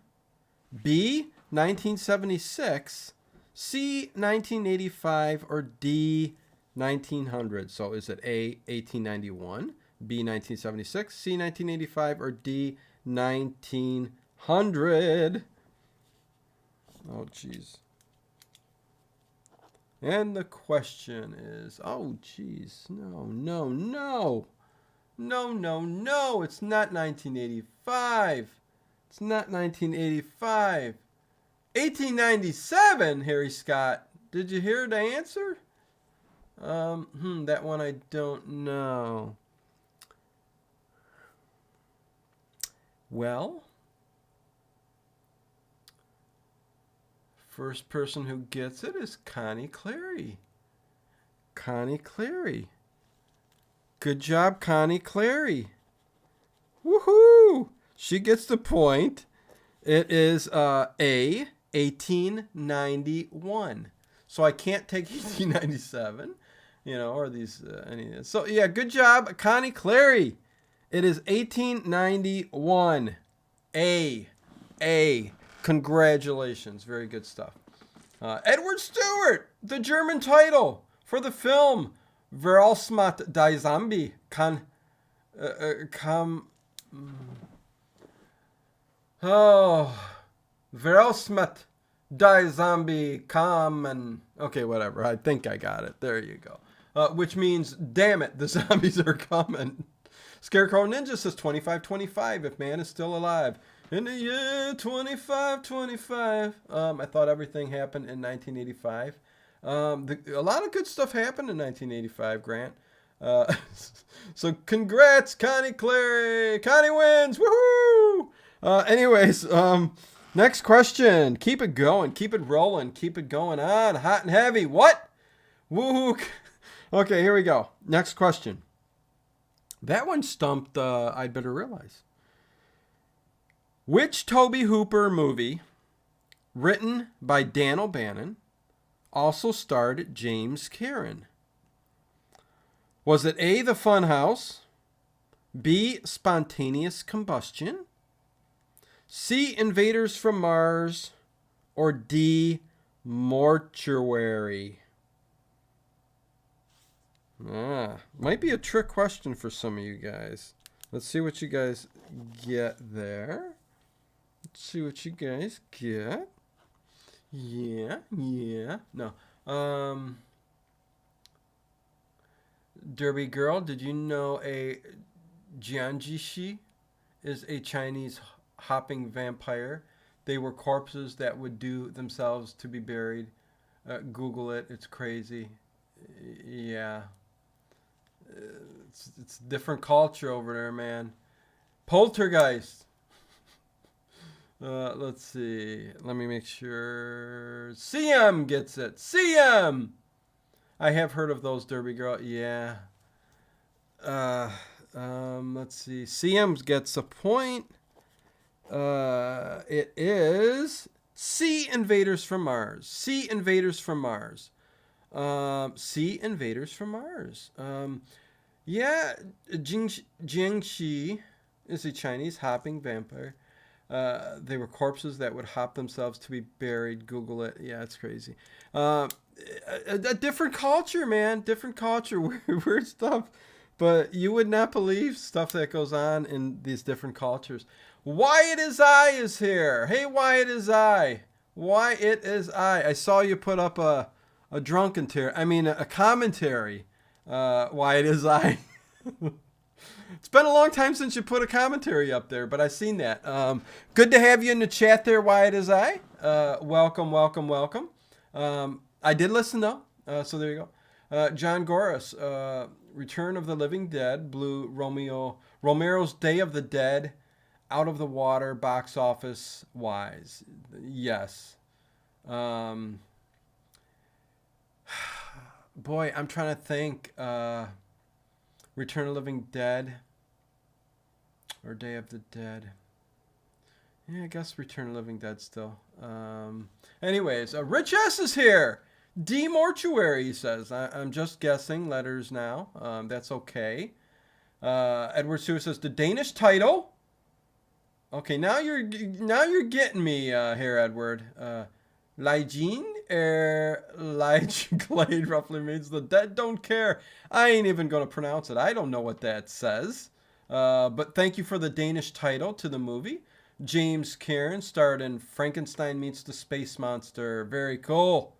B, 1976, C, 1985, or D, 1900? So is it A, 1891, B, 1976, C, 1985, or D, 1900? Oh, jeez. And the question is, oh, geez, no, it's not 1985. It's not 1985. 1897, Harry Scott. Did you hear the answer? That one I don't know. Well, first person who gets it is Connie Clary. Connie Clary. Good job, Connie Clary. Woohoo! She gets the point. It is A, 1891. So I can't take 1897, or these any. So yeah, good job, Connie Clary. It is 1891. A. Congratulations. Very good stuff. Edward Stewart, the German title for the film Veralsmat die Zombie kam. Veralsmat die Zombie kamen. Okay, whatever. I think I got it. There you go. Which means, damn it, the zombies are coming. Scarecrow Ninja says 2525 if man is still alive. In the year 2525. I thought everything happened in 1985. A lot of good stuff happened in 1985, Grant. So congrats, Connie Clary. Connie wins. Woohoo! Anyways, next question. Keep it going. Keep it rolling. Keep it going on. Hot and heavy. What? Woohoo! Okay, here we go. Next question. That one stumped I'd Better Realize. Which Tobe Hooper movie, written by Dan O'Bannon, also starred James Karen? Was it A, The Funhouse, B, Spontaneous Combustion, C, Invaders from Mars, or D, Mortuary? Might be a trick question for some of you guys. Let's see what you guys get there. Let's see what you guys get. Yeah. No. Derby Girl, did you know a Jianjishi is a Chinese hopping vampire? They were corpses that would do themselves to be buried. Google it. It's crazy. Yeah. It's different culture over there, man. Poltergeist. Let's see. Let me make sure. CM gets it. CM. I have heard of those, Derby Girl. Yeah. Let's see. CM gets a point. It is C, Invaders from Mars. C, Invaders from Mars. C, Invaders from Mars. Yeah, Jiangxi is a Chinese hopping vampire. They were corpses that would hop themselves to be buried. Google it. Yeah, it's crazy. A different culture, man. Different culture. Weird stuff. But you would not believe stuff that goes on in these different cultures. Wyatt is I is here. Hey, Wyatt is I. Wyatt is I. I saw you put up a commentary. Wyatt is I. It's been a long time since you put a commentary up there, but I seen that. Good to have you in the chat there, Wyatt is I. Welcome. I did listen though, so there you go. John Goris, Return of the Living Dead, blew Romero's Day of the Dead out of the water box office wise. Yes. Boy, I'm trying to think. Return of the Living Dead or Day of the Dead. Yeah, I guess Return of the Living Dead still. Anyways, Rich S is here. D, Mortuary, he says. I'm just guessing letters now. That's okay. Edward Stewart says the Danish title. Okay, now you're getting me here, Edward. Legion Glade roughly means the dead don't care. I ain't even going to pronounce it. I don't know what that says. But thank you for the Danish title to the movie. James Karen starred in Frankenstein Meets the Space Monster. Very cool.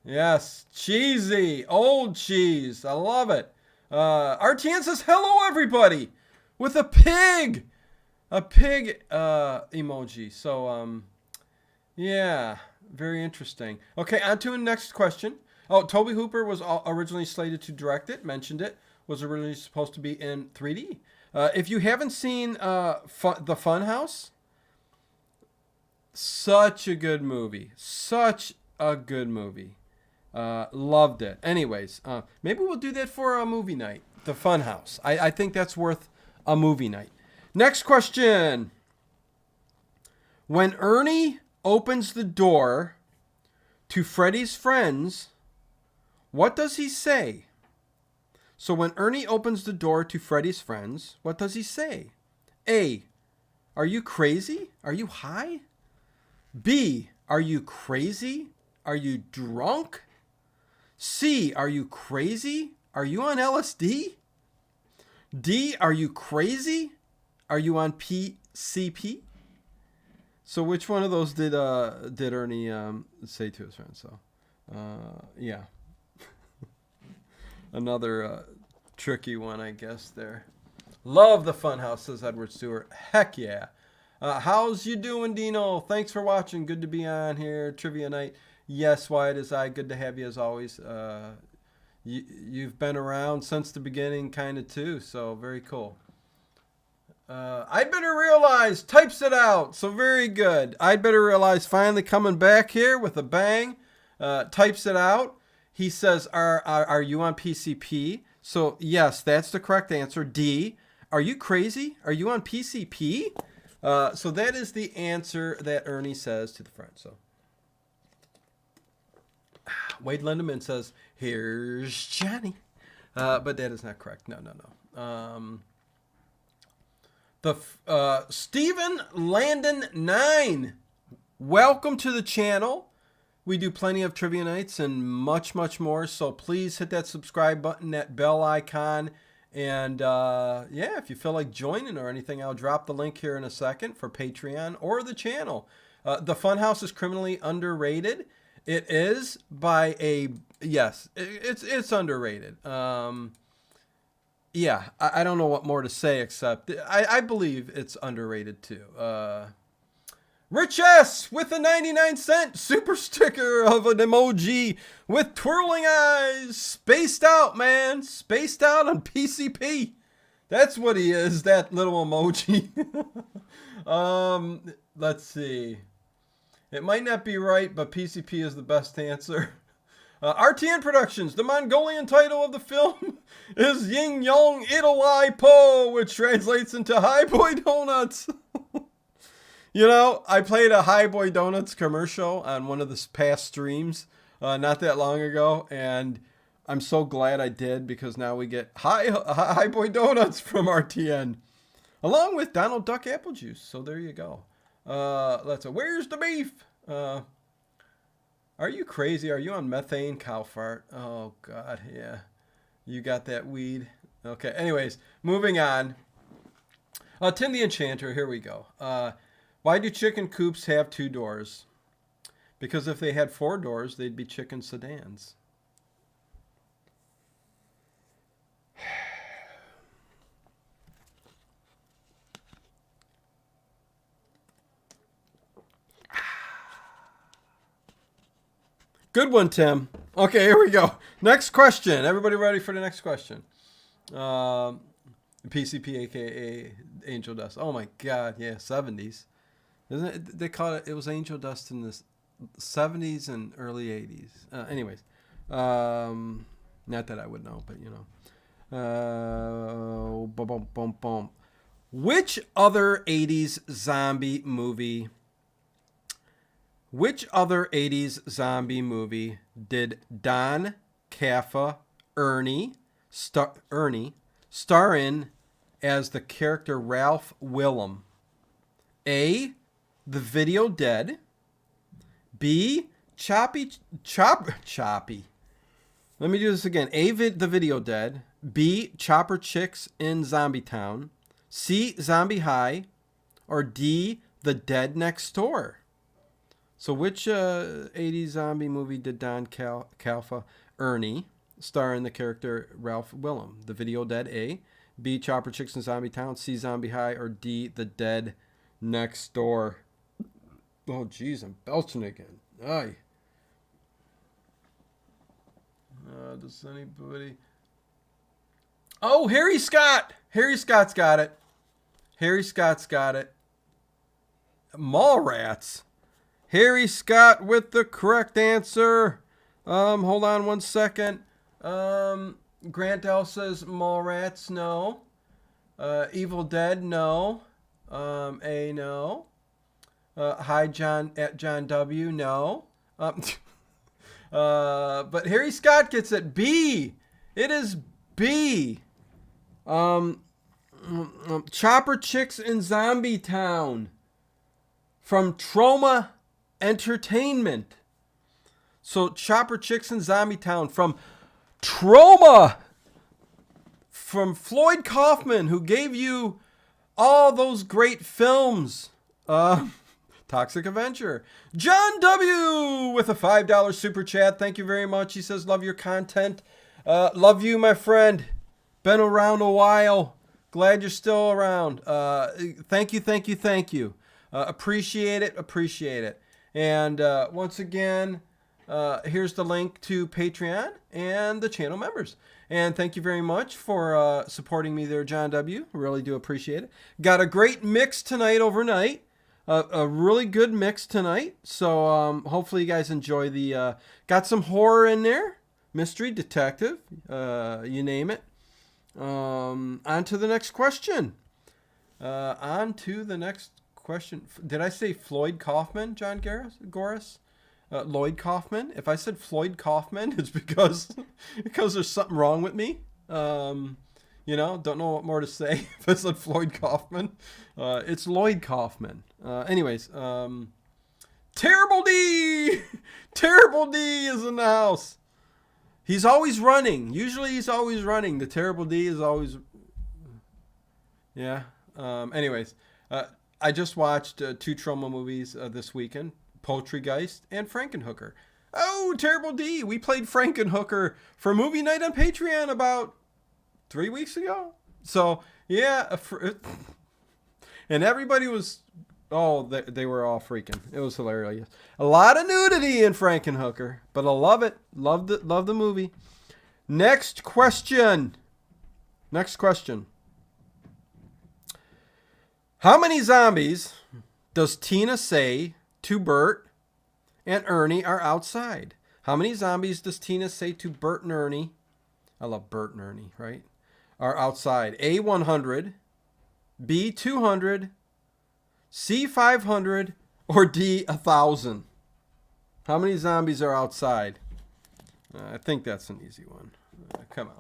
Yes, cheesy, old cheese. I love it. RTN says hello, everybody, with a pig emoji. So yeah, very interesting. Okay, on to the next question. Oh, Toby Hooper was originally slated to direct it. Mentioned it was originally supposed to be in 3D. If you haven't seen the Funhouse, such a good movie. Such a good movie. Loved it. Anyways, maybe we'll do that for a movie night. The Funhouse. I think that's worth a movie night. Next question. When Ernie opens the door to Freddy's friends, what does he say? So when Ernie opens the door to Freddy's friends, what does he say? A, are you crazy? Are you high? B, are you crazy? Are you drunk? C, are you crazy? Are you on LSD? D, are you crazy? Are you on PCP? So which one of those did Ernie say to his friends? So yeah. Another tricky one, I guess, there. Love the Funhouse, says Edward Stewart. Heck yeah. How's you doing, Dino? Thanks for watching. Good to be on here. Trivia night. Yes, Wyatt is I. Good to have you as always. You've been around since the beginning, kind of too. So very cool. I'd better realize types it out. So very good. I'd better realize finally coming back here with a bang. Types it out. He says, are you on PCP? So yes, that's the correct answer. D. Are you crazy? Are you on PCP? So that is the answer that Ernie says to the friend. So Wade Lindemann says, here's Johnny. But that is not correct. No. Stephen Landon 9. Welcome to the channel. We do plenty of trivia nights and much more. So please hit that subscribe button, that bell icon. And yeah, if you feel like joining or anything, I'll drop the link here in a second for Patreon or the channel. The Funhouse is criminally underrated. It is by a, yes, it's underrated. Yeah, I don't know what more to say except I believe it's underrated too. Rich S with a 99-cent super sticker of an emoji with twirling eyes. Spaced out, man. Spaced out on PCP. That's what he is, that little emoji. Let's see. It might not be right, but PCP is the best answer. RTN Productions, the Mongolian title of the film is Ying Yong Italai Po, which translates into Hi Boy Donuts. You know, I played a Hi Boy Donuts commercial on one of the past streams not that long ago, and I'm so glad I did because now we get Hi Boy Donuts from RTN, along with Donald Duck apple juice. So there you go. Where's the beef? Are you crazy? Are you on methane cow fart? Oh, God, yeah. You got that weed. Okay, anyways, moving on. Tim the Enchanter, here we go. Why do chicken coops have 2 doors? Because if they had 4 doors, they'd be chicken sedans. Good one, Tim. Okay, here we go. Next question. Everybody ready for the next question? PCP, aka Angel Dust. Oh my God, yeah, 70s. Isn't it? They call it. It was Angel Dust in the 70s and early 80s. Anyways, not that I would know, but you know. Boom. Which other 80s zombie movie? Which other 80s zombie movie did Don Caffa Ernie star in as the character Ralph Willem? A, The Video Dead. B, Choppy. Let me do this again. A, The Video Dead. B, Chopper Chicks in Zombie Town. C, Zombie High. Or D, The Dead Next Door. So which 80s zombie movie did Don Calfa, Ernie, star in the character Ralph Willem? The Video Dead, A. B, Chopper Chicks in Zombie Town. C, Zombie High. Or D, The Dead Next Door. Oh, geez, I'm belching again. Aye. Does anybody... Oh, Harry Scott! Harry Scott's got it. Harry Scott's got it. Mallrats. Harry Scott with the correct answer. Hold on one second. Grant L says Mallrats, no. Evil Dead, no. A, no. Hi, John at John W, no. But Harry Scott gets it. B. It is B. Chopper Chicks in Zombie Town. From Trauma Entertainment. So Chopper Chicks in Zombie Town from Trauma. From Floyd Kaufman, who gave you all those great films. Toxic Avenger. John W. with a $5 super chat. Thank you very much. He says, love your content. Love you, my friend. Been around a while. Glad you're still around. Thank you. Appreciate it. And once again, here's the link to Patreon and the channel members. And thank you very much for supporting me there, John W. Really do appreciate it. Got a great mix tonight overnight. A really good mix tonight. So hopefully you guys enjoy the... got some horror in there. Mystery, detective, you name it. On to the next question. Did I say Floyd Kaufman, John Goris? Lloyd Kaufman? If I said Floyd Kaufman, it's because there's something wrong with me. Don't know what more to say. If I said Floyd Kaufman, it's Lloyd Kaufman. Anyways, Terrible D! Terrible D is in the house. He's always running. Usually he's always running. The Terrible D is always... Yeah. Anyways, I just watched 2 Trauma movies this weekend. Poultrygeist and Frankenhooker. Oh, Terrible D! We played Frankenhooker for movie night on Patreon about 3 weeks ago. So, yeah. And everybody was... Oh, they were all freaking. It was hilarious. A lot of nudity in Frankenhooker, but I love it. Love the movie. Next question. How many zombies does Tina say to Bert and Ernie are outside? How many zombies does Tina say to Bert and Ernie? I love Bert and Ernie, right? Are outside. A, 100. B, 200. C, 500, or D, 1,000? How many zombies are outside? I think that's an easy one. Come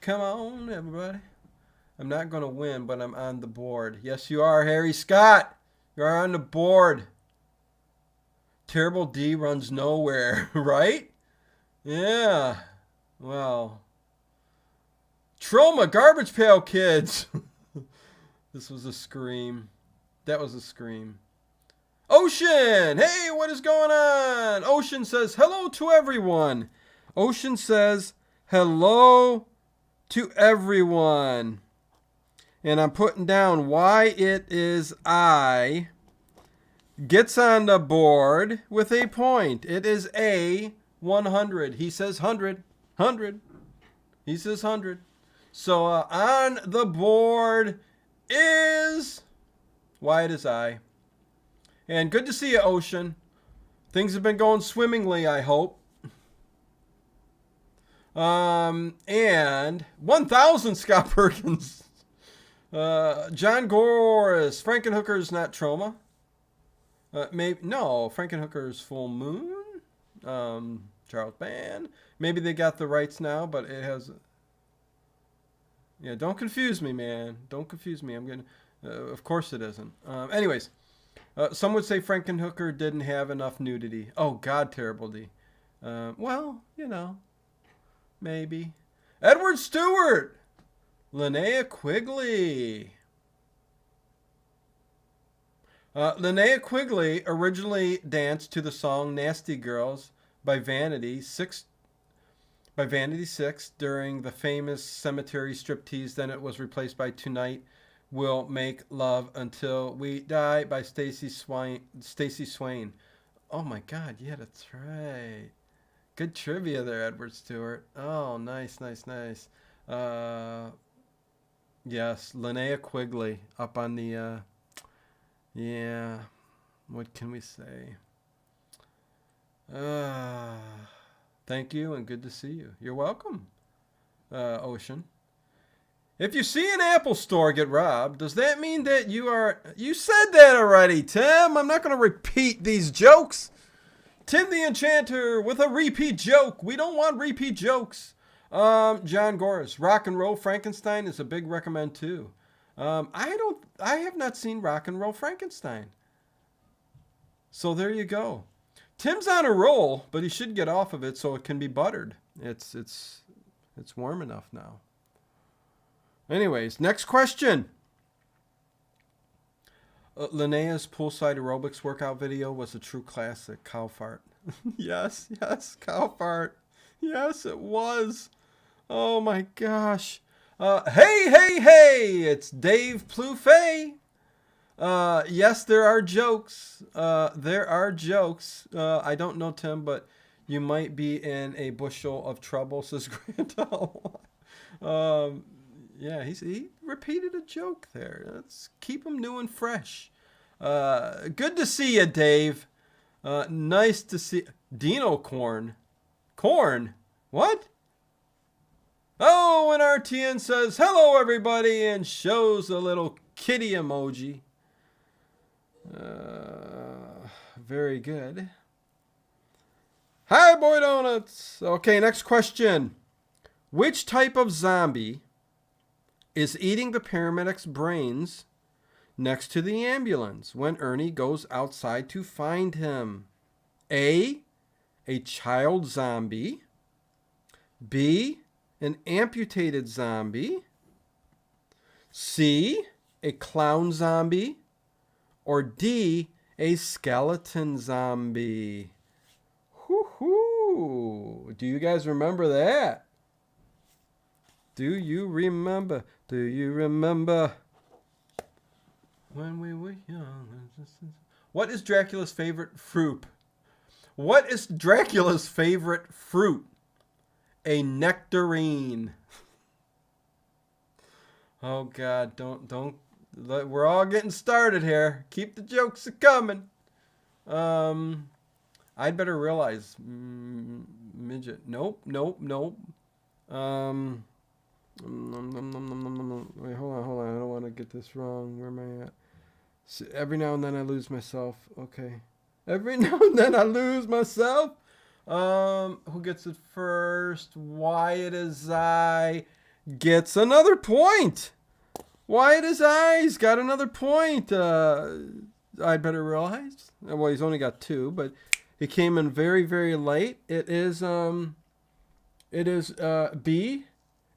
on, everybody. I'm not going to win, but I'm on the board. Yes, you are, Harry Scott. You're on the board. Terrible D runs nowhere, right? Yeah. Well. Trauma, Garbage Pail Kids. This was a scream. That was a scream. Ocean! Hey, what is going on? Ocean says, hello to everyone. Ocean says, hello to everyone. And I'm putting down why it is I. Gets on the board with a point. It is A, 100. He says 100. 100. He says 100. So on the board is... Why it is I. And good to see you, Ocean. Things have been going swimmingly, I hope. And 1,000 Scott Perkins. John Goris. Frankenhooker is not Trauma. Frankenhooker is Full Moon. Charles Band. Maybe they got the rights now, but it has... Yeah, don't confuse me, man. Don't confuse me. I'm going to... of course it isn't. Anyways, some would say Frankenhooker didn't have enough nudity. Oh, God, Terrible D. Well, maybe. Edward Stewart. Linnea Quigley. Linnea Quigley originally danced to the song "Nasty Girls" by Vanity Six during the famous cemetery striptease. Then it was replaced by "Tonight We'll Make Love Until We Die" by Stacey Swain. Oh my God, yeah, that's right. Good trivia there, Edward Stewart. Oh, nice, nice, nice. Uh, yes, Linnea Quigley up on the. Yeah, what can we say? Uh, Thank you and good to see you. You're welcome, Ocean. If you see an Apple store get robbed, does that mean that you are... You said that already, Tim. I'm not going to repeat these jokes. Tim the Enchanter with a repeat joke. We don't want repeat jokes. John Gores, Rock and Roll Frankenstein is a big recommend too. I have not seen Rock and Roll Frankenstein. So there you go. Tim's on a roll, but he should get off of it so it can be buttered. It's warm enough now. Anyways, next question. Linnea's poolside aerobics workout video was a true classic. Cow fart. Yes, cow fart. Yes, it was. Oh my gosh. Hey, it's Dave Plouffe. Yes, there are jokes. I don't know, Tim, but you might be in a bushel of trouble, says Grandall. Yeah, he repeated a joke there. Let's keep him new and fresh. Good to see you, Dave. Nice to see Dino corn. Corn? What? Oh, and RTN says hello, everybody, and shows a little kitty emoji. Very good. Hi, Boy Donuts. Okay, next question. Which type of zombie is eating the paramedic's brains next to the ambulance when Ernie goes outside to find him? A child zombie. B, an amputated zombie. C, a clown zombie. Or D, a skeleton zombie. Whoo-hoo. Do you guys remember that? Do you remember when we were young? What is Dracula's favorite fruit? What is Dracula's favorite fruit? A nectarine. Oh God, don't. We're all getting started here. Keep the jokes coming. I'd better realize. Midget. Nope. Wait, hold on. I don't want to get this wrong. Where am I at? So every now and then I lose myself. Okay. Every now and then I lose myself. Who gets it first? Wyatt is I gets another point. Wyatt is I. He's got another point. I'd better realize. Well, he's only got 2, but he came in very, very late. It is B,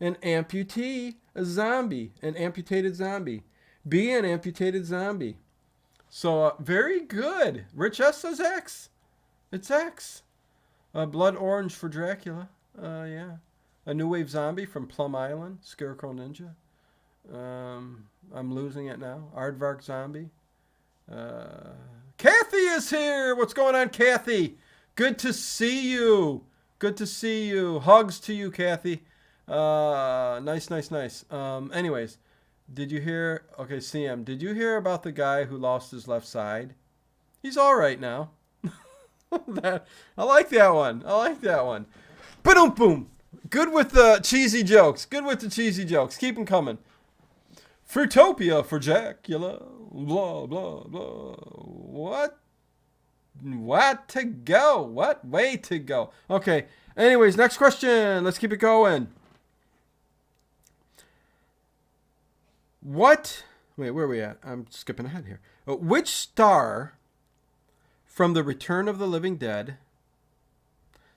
an amputee, a zombie, an amputated zombie. B, an amputated zombie. So very good. Rich S says X. It's X. Blood Orange for Dracula. Yeah. A New Wave Zombie from Plum Island. Scarecrow Ninja. I'm losing it now. Aardvark Zombie. Kathy is here. What's going on, Kathy? Good to see you. Hugs to you, Kathy. Nice. Anyways, did you hear? Okay, CM, did you hear about the guy who lost his left side? He's all right now. I like that one. Boom, boom. Good with the cheesy jokes. Keep them coming. Fruitopia for Dracula. Blah, blah, blah. What to go? What way to go? Okay. Anyways, next question. Let's keep it going. Wait, where are we at? I'm skipping ahead here. Which star from The Return of the Living Dead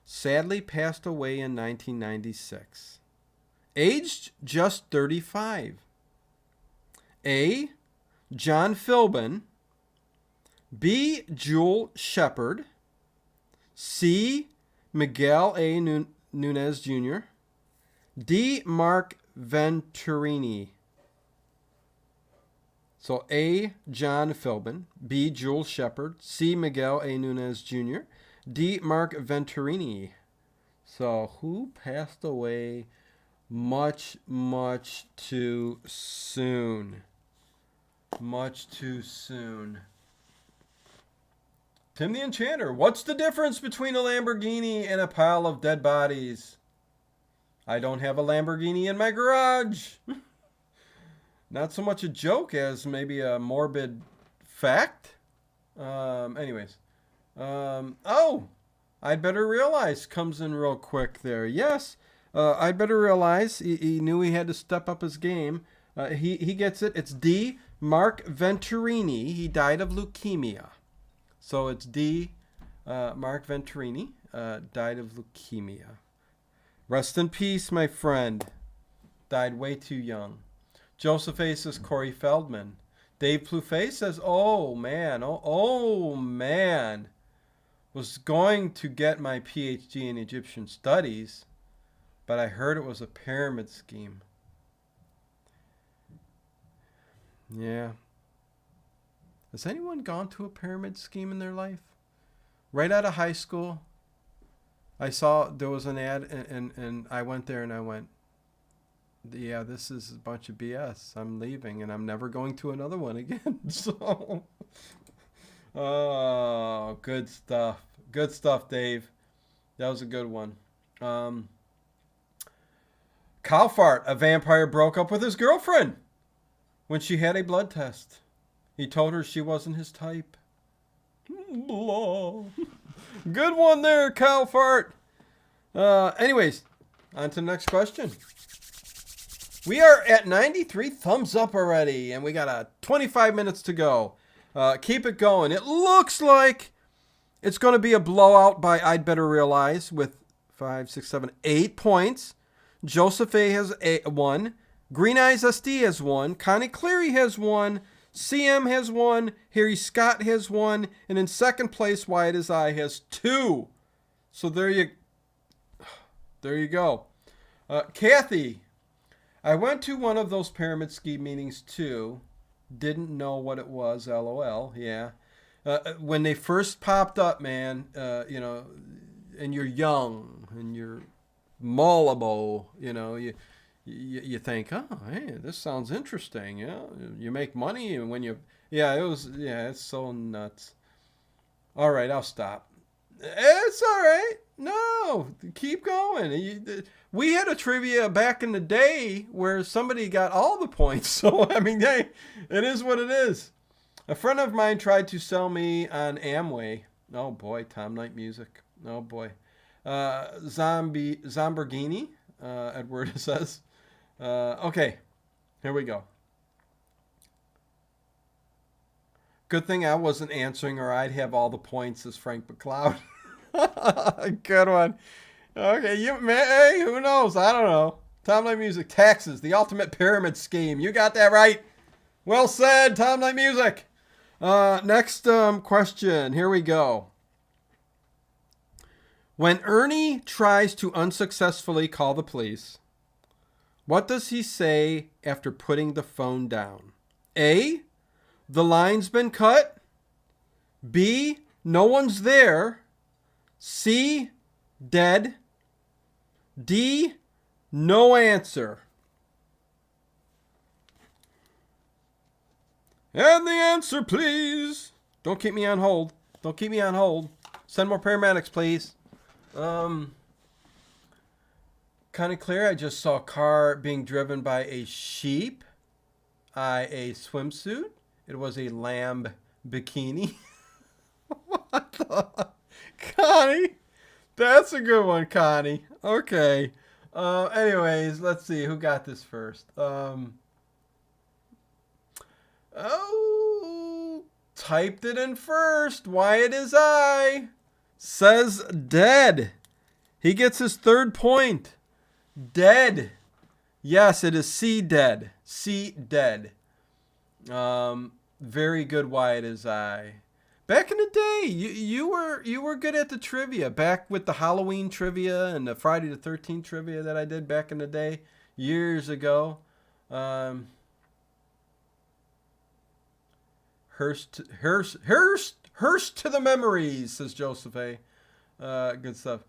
sadly passed away in 1996? Aged just 35. A, John Philbin. B. Jewel Shepard. C. Miguel A. Nunez Jr. D. Mark Venturini. So A. John Philbin. B. Jewel Shepard. C. Miguel A. Nunez Jr. D. Mark Venturini. So who passed away much, much too soon? Much too soon. Tim the Enchanter, what's the difference between a Lamborghini and a pile of dead bodies? I don't have a Lamborghini in my garage. Not so much a joke as maybe a morbid fact. Anyways. Oh, I'd better realize comes in real quick there. Yes, I'd better realize. He knew he had to step up his game. He gets it. It's D. Mark Venturini. He died of leukemia. So it's D. Mark Venturini died of leukemia. Rest in peace, my friend. Died way too young. Joseph A says Corey Feldman. Dave Plouffe says, oh man. Was going to get my PhD in Egyptian studies, but I heard it was a pyramid scheme. Yeah. Has anyone gone to a pyramid scheme in their life? Right out of high school, I saw there was an ad, and I went there and I went, yeah, this is a bunch of BS. I'm leaving, and I'm never going to another one again. So, oh, good stuff. Good stuff, Dave. That was a good one. Calfart, a vampire broke up with his girlfriend when she had a blood test. He told her she wasn't his type. Good one there, Calfart. Anyways, on to the next question. We are at 93 thumbs up already, and we got 25 minutes to go. Keep it going. It looks like it's going to be a blowout by I'd Better Realize with 5, 6, 7, 8 points. Joseph A has 1. Green Eyes SD has 1. Connie Cleary has 1. CM has 1. Harry Scott has 1. And in second place, Wyatt As I has 2. So there you go. Kathy, I went to one of those pyramid scheme meetings too. Didn't know what it was. LOL. Yeah. When they first popped up, man, and you're young and you're malleable, you think, oh, hey, this sounds interesting. Yeah, you make money, and when it's so nuts. All right, I'll stop. It's all right. No, keep going. We had a trivia back in the day where somebody got all the points. So, I mean, hey, it is what it is. A friend of mine tried to sell me on Amway. Oh, boy, Tom Knight music. Oh, boy. Zomborghini, Edward says. Okay, here we go. Good thing I wasn't answering, or I'd have all the points as Frank McCloud. Good one. Okay, hey, who knows? I don't know. Tom Knight Music, taxes, the ultimate pyramid scheme. You got that right. Well said, Tom Knight Music. Next question. Here we go. When Ernie tries to unsuccessfully call the police, what does he say after putting the phone down? A, the line's been cut. B, no one's there. C, dead. D, no answer. And the answer, please. Don't keep me on hold. Don't keep me on hold. Send more paramedics, please. Kind of clear. I just saw a car being driven by a sheep. A swimsuit. It was a lamb bikini. What the? Connie? That's a good one, Connie. Okay. Anyways, let's see. Who got this first? Typed it in first. Wyatt As I says dead. He gets his third point. Dead. Yes, it is C, dead. C, dead. Very good, Wyatt As I. Back in the day, you were good at the trivia. Back with the Halloween trivia and the Friday the 13th trivia that I did back in the day, years ago. Hearst to the memories, says Joseph A. Good stuff.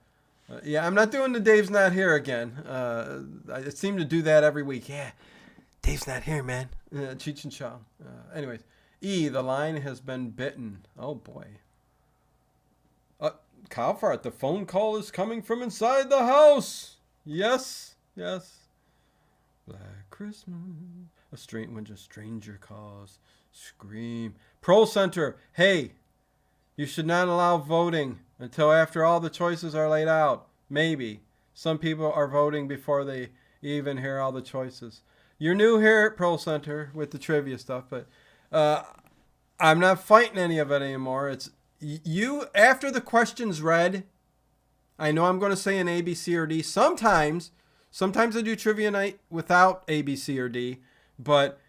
Yeah, I'm not doing the Dave's Not Here again. I seem to do that every week. Yeah, Dave's not here, man. Cheech and Chong. Anyways. E, the line has been bitten. Oh, boy. Calfart, the phone call is coming from inside the house. Yes, yes. Black Christmas. When a stranger calls. Scream. Pro Center, hey, you should not allow voting until after all the choices are laid out. Maybe. Some people are voting before they even hear all the choices. You're new here at Pro Center with the trivia stuff, but I'm not fighting any of it anymore. It's you after the question's read. I know I'm going to say an A, B, C, or D. Sometimes I do trivia night without A, B, C, or D, but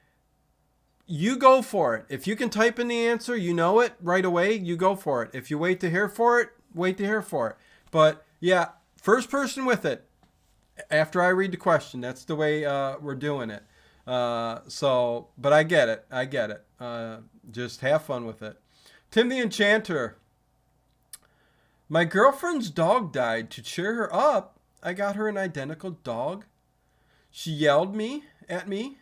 you go for it. If you can type in the answer, you know it right away, you go for it. If you wait to hear for it, wait to hear for it. But yeah, first person with it after I read the question. That's the way we're doing it. But I get it. Just have fun with it. Tim the Enchanter. My girlfriend's dog died. To cheer her up, I got her an identical dog. She yelled at me.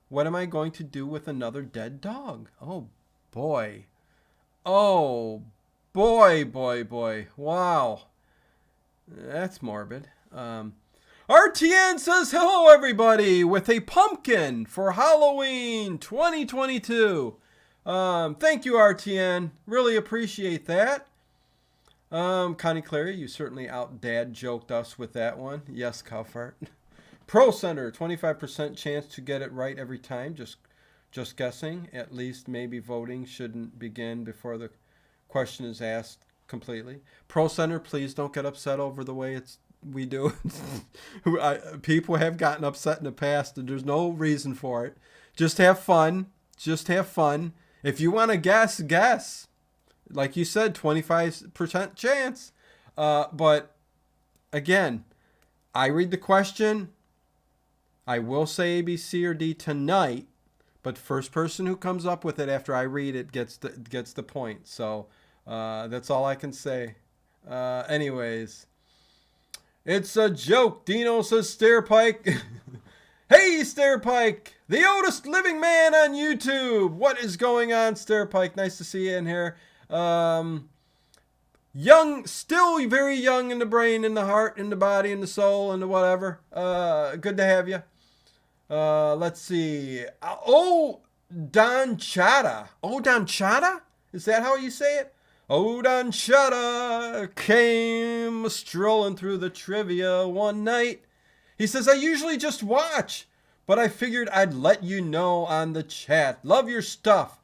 What am I going to do with another dead dog? Oh, boy. Oh, boy. Wow. That's morbid. RTN says, hello, everybody, with a pumpkin for Halloween 2022. Thank you, RTN. Really appreciate that. Connie Clary, you certainly out-dad joked us with that one. Yes, Calfart. Pro Center, 25% chance to get it right every time. Just guessing. At least maybe voting shouldn't begin before the question is asked completely. Pro Center, please don't get upset over the way we do. People have gotten upset in the past, and there's no reason for it. Just have fun. If you want to guess. Like you said, 25% chance. But again, I read the question. I will say A, B, C, or D tonight, but first person who comes up with it after I read it gets the point. So that's all I can say. Anyways, it's a joke. Dino says Stairpike. Hey, Stairpike, the oldest living man on YouTube. What is going on, Stairpike? Nice to see you in here. Young, still very young in the brain, in the heart, in the body, in the soul, and the whatever. Good to have you. Let's see. Don Chata. Don Chata? Is that how you say it? Don Chata came strolling through the trivia one night. He says, I usually just watch, but I figured I'd let you know on the chat. Love your stuff.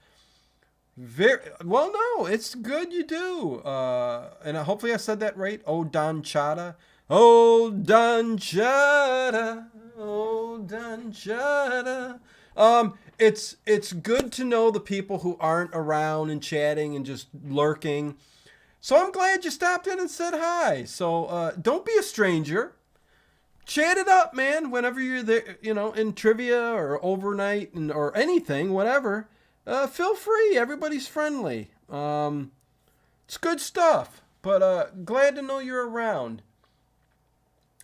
Well, no, it's good you do. And hopefully I said that right. Don Chata. Don Chata. Don Chata. It's good to know the people who aren't around and chatting and just lurking. So I'm glad you stopped in and said hi. So don't be a stranger. Chat it up, man, whenever you're there, in trivia or overnight or anything, whatever. Feel free. Everybody's friendly. It's good stuff. But glad to know you're around.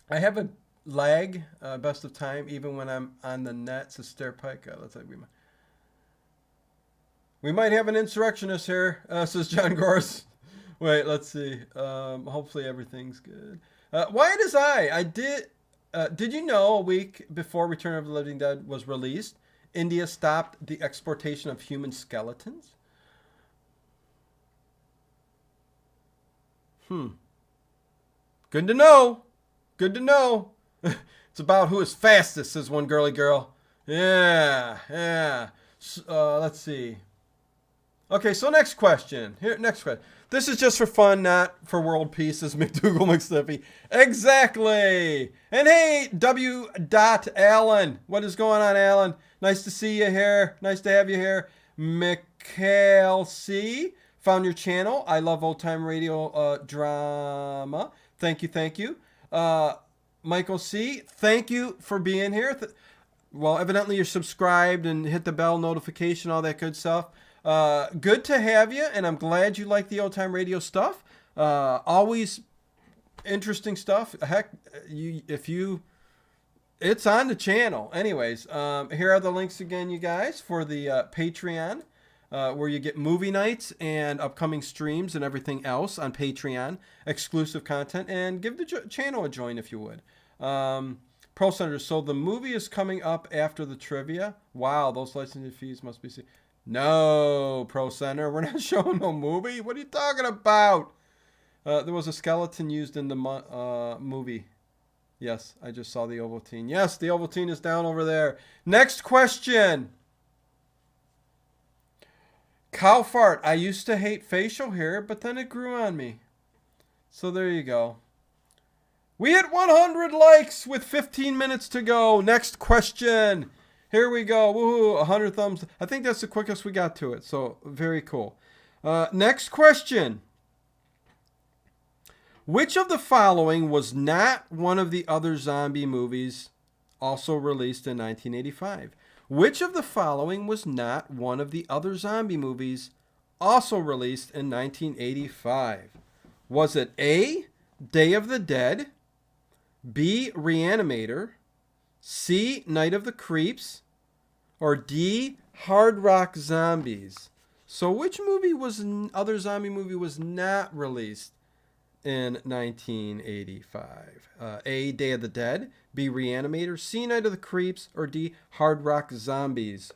I have a lag, best of time, even when I'm on the net. So Stairpike, let's say we might have an insurrectionist here, says John Gors. Wait, let's see. Hopefully everything's good. Wyatt is I did you know a week before Return of the Living Dead was released, India stopped the exportation of human skeletons? Good to know. It's about who is fastest, says one girly girl. Yeah. Let's see. Okay, so next question. This is just for fun, not for world peace, says McDougal McSlippy. Exactly. And hey, W. Allen. What is going on, Allen? Nice to see you here. Nice to have you here. Mikhail C. Found your channel. I love old time radio drama. Thank you, thank you. Michael C, thank you for being here. Well, evidently you're subscribed and hit the bell notification, all that good stuff. Good to have you, and I'm glad you like the old time radio stuff. Always interesting stuff. Heck, it's on the channel. Anyways, here are the links again, you guys, for the Patreon, where you get movie nights and upcoming streams and everything else on Patreon, exclusive content, and give the channel a join if you would. Pro Senator, so the movie is coming up after the trivia. Wow, those licensing fees must be... No, Pro Senator, we're not showing no movie. What are you talking about? There was a skeleton used in the movie. Yes, I just saw the Ovaltine. Yes, the Ovaltine is down over there. Next question. Cow fart. I used to hate facial hair, but then it grew on me. So there you go. We hit 100 likes with 15 minutes to go. Next question. Here we go. Woohoo, 100 thumbs. I think that's the quickest we got to it. So very cool. Next question. Which of the following was not one of the other zombie movies also released in 1985? Which of the following was not one of the other zombie movies also released in 1985? Was it A, Day of the Dead, B, Reanimator, C, Night of the Creeps, or D, Hard Rock Zombies? So which other zombie movie was not released in 1985? A, Day of the Dead, B, Reanimator, C, Night of the Creeps, or D, Hard Rock Zombies?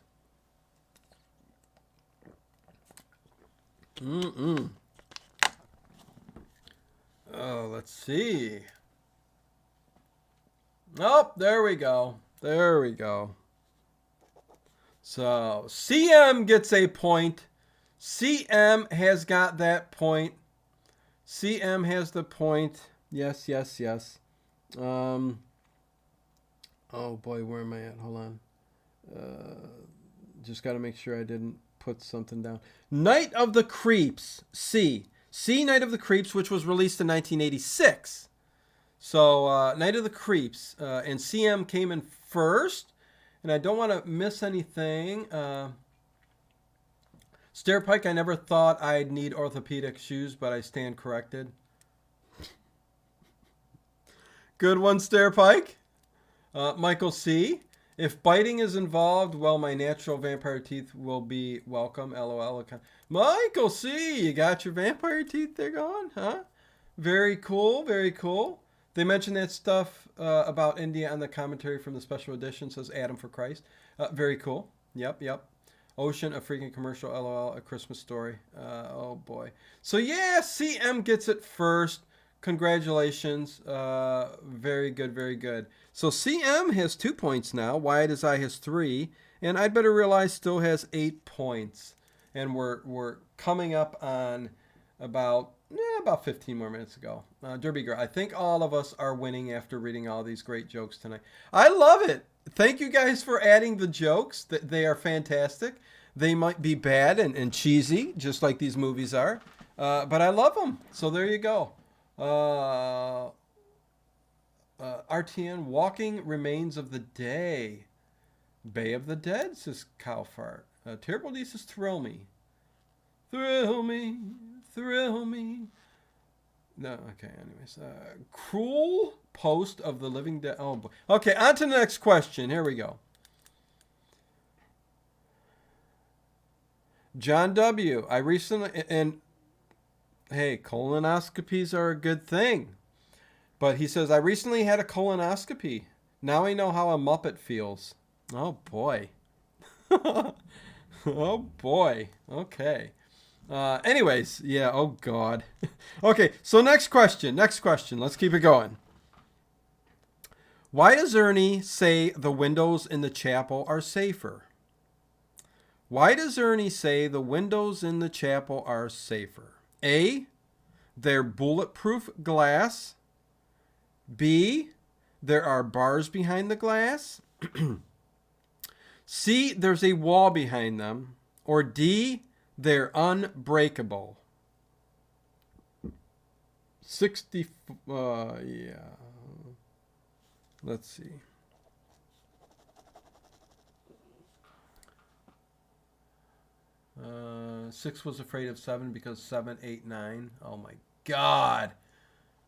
Oh, let's see. Oh, there we go. There we go. So, CM gets a point. CM has got that point. CM has the point. Yes, yes, yes. Oh boy, where am I at? Hold on. Just got to make sure I didn't put something down. Night of the Creeps. C. C, Night of the Creeps, which was released in 1986. So, Night of the Creeps. And CM came in first. And I don't want to miss anything. Stairpike, I never thought I'd need orthopedic shoes, but I stand corrected. Good one, Stairpike. Michael C. If biting is involved, well, my natural vampire teeth will be welcome. LOL. Michael C. You got your vampire teeth there going, huh? Very cool, very cool. They mentioned that stuff about India on the commentary from the special edition, says Adam for Christ. Very cool. Yep, yep. Ocean, a freaking commercial, LOL, a Christmas story. Oh, boy. So, yeah, CM gets it first. Congratulations. Very good, very good. So, CM has 2 points now. Wyatt as I has 3. And I'd better realize still has 8 points. And we're coming up on about 15 more minutes ago. Derby Girl, I think all of us are winning after reading all these great jokes tonight. I love it. Thank you guys for adding the jokes. They are fantastic. They might be bad and cheesy, just like these movies are. But I love them. So there you go. RTN, Walking Remains of the Day. Bay of the Dead, says Cow Fart. Terrible D says Thrill Me. Thrill me. Thrill me. No, okay, anyways. Cruel Post of the Living Dead. Oh, boy. Okay, on to the next question. Here we go. John W. I recently, and hey, colonoscopies are a good thing. But he says, I recently had a colonoscopy. Now I know how a Muppet feels. Oh, boy. Oh, boy. Okay. Anyways, yeah, oh God. Okay, so next question. Let's keep it going. Why does Ernie say the windows in the chapel are safer? Why does Ernie say the windows in the chapel are safer? A, they're bulletproof glass. B, there are bars behind the glass. C, there's a wall behind them. Or D, They're unbreakable. 60, yeah. Let's see. Six was afraid of seven because 7, 8, 9. Oh my God.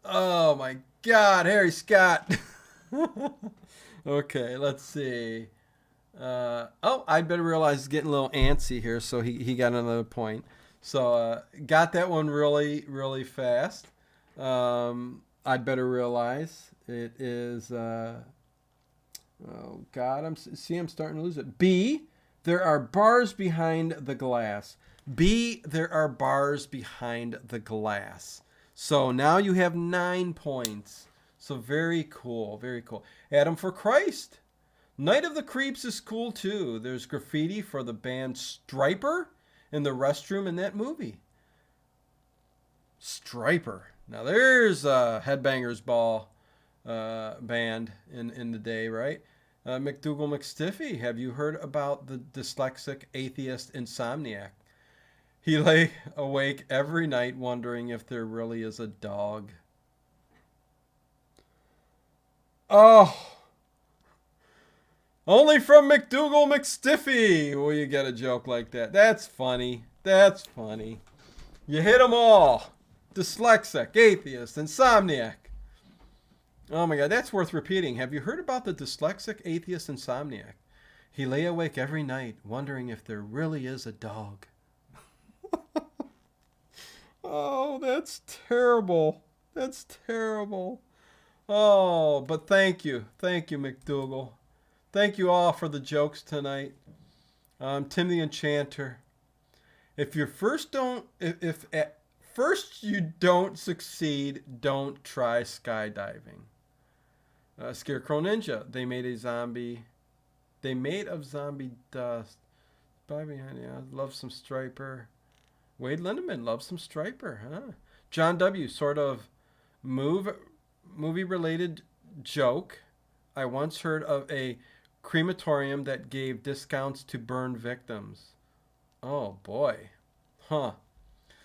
Oh my God, Harry Scott. Okay, let's see. I'd better realize he's getting a little antsy here, so he got another point. So got that one really, really fast. I'd better realize it is. Oh God, I'm starting to lose it. B. There are bars behind the glass. B. There are bars behind the glass. So now you have 9 points. So very cool, very cool. Adam for Christ. Night of the Creeps is cool too. There's graffiti for the band Striper in the restroom in that movie. Striper. Now there's a Headbangers Ball band in the day, right? McDougal McStiffy. Have you heard about the dyslexic atheist insomniac? He lay awake every night wondering if there really is a dog. Oh. Only from McDougal McStiffy will you get a joke like that. That's funny. That's funny. You hit them all. Dyslexic, atheist, insomniac. Oh my God, that's worth repeating. Have you heard about the dyslexic, atheist, insomniac? He lay awake every night wondering if there really is a dog. Oh, that's terrible. That's terrible. Oh, but thank you. Thank you, McDougal. Thank you all for the jokes tonight. Tim the Enchanter. If at first you don't succeed, don't try skydiving. Scarecrow Ninja. They made of zombie dust. Bye behind you. Love some Striper. Wade Lindemann loves some Striper, huh? John W. Sort of movie-related joke. I once heard of a crematorium that gave discounts to burn victims. Oh, boy. Huh.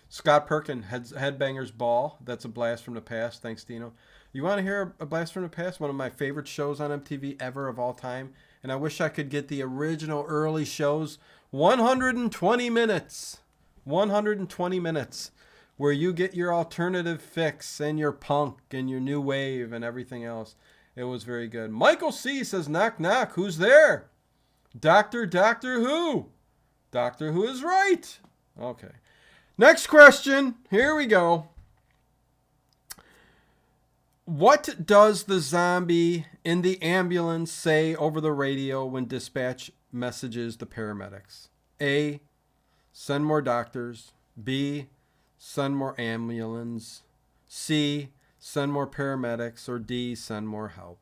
Scott Perkin, Headbangers Ball. That's a blast from the past. Thanks, Dino. You want to hear a blast from the past? One of my favorite shows on MTV ever of all time. And I wish I could get the original early shows. 120 minutes. 120 minutes. Where you get your alternative fix and your punk and your new wave and everything else. It was very good. Michael C. says, knock, knock. Who's there? Doctor Who. Doctor Who is right. Okay. Next question. Here we go. What does the zombie in the ambulance say over the radio when dispatch messages the paramedics? A. Send more doctors. B. Send more ambulance. C. Send more paramedics. Or D. Send more help.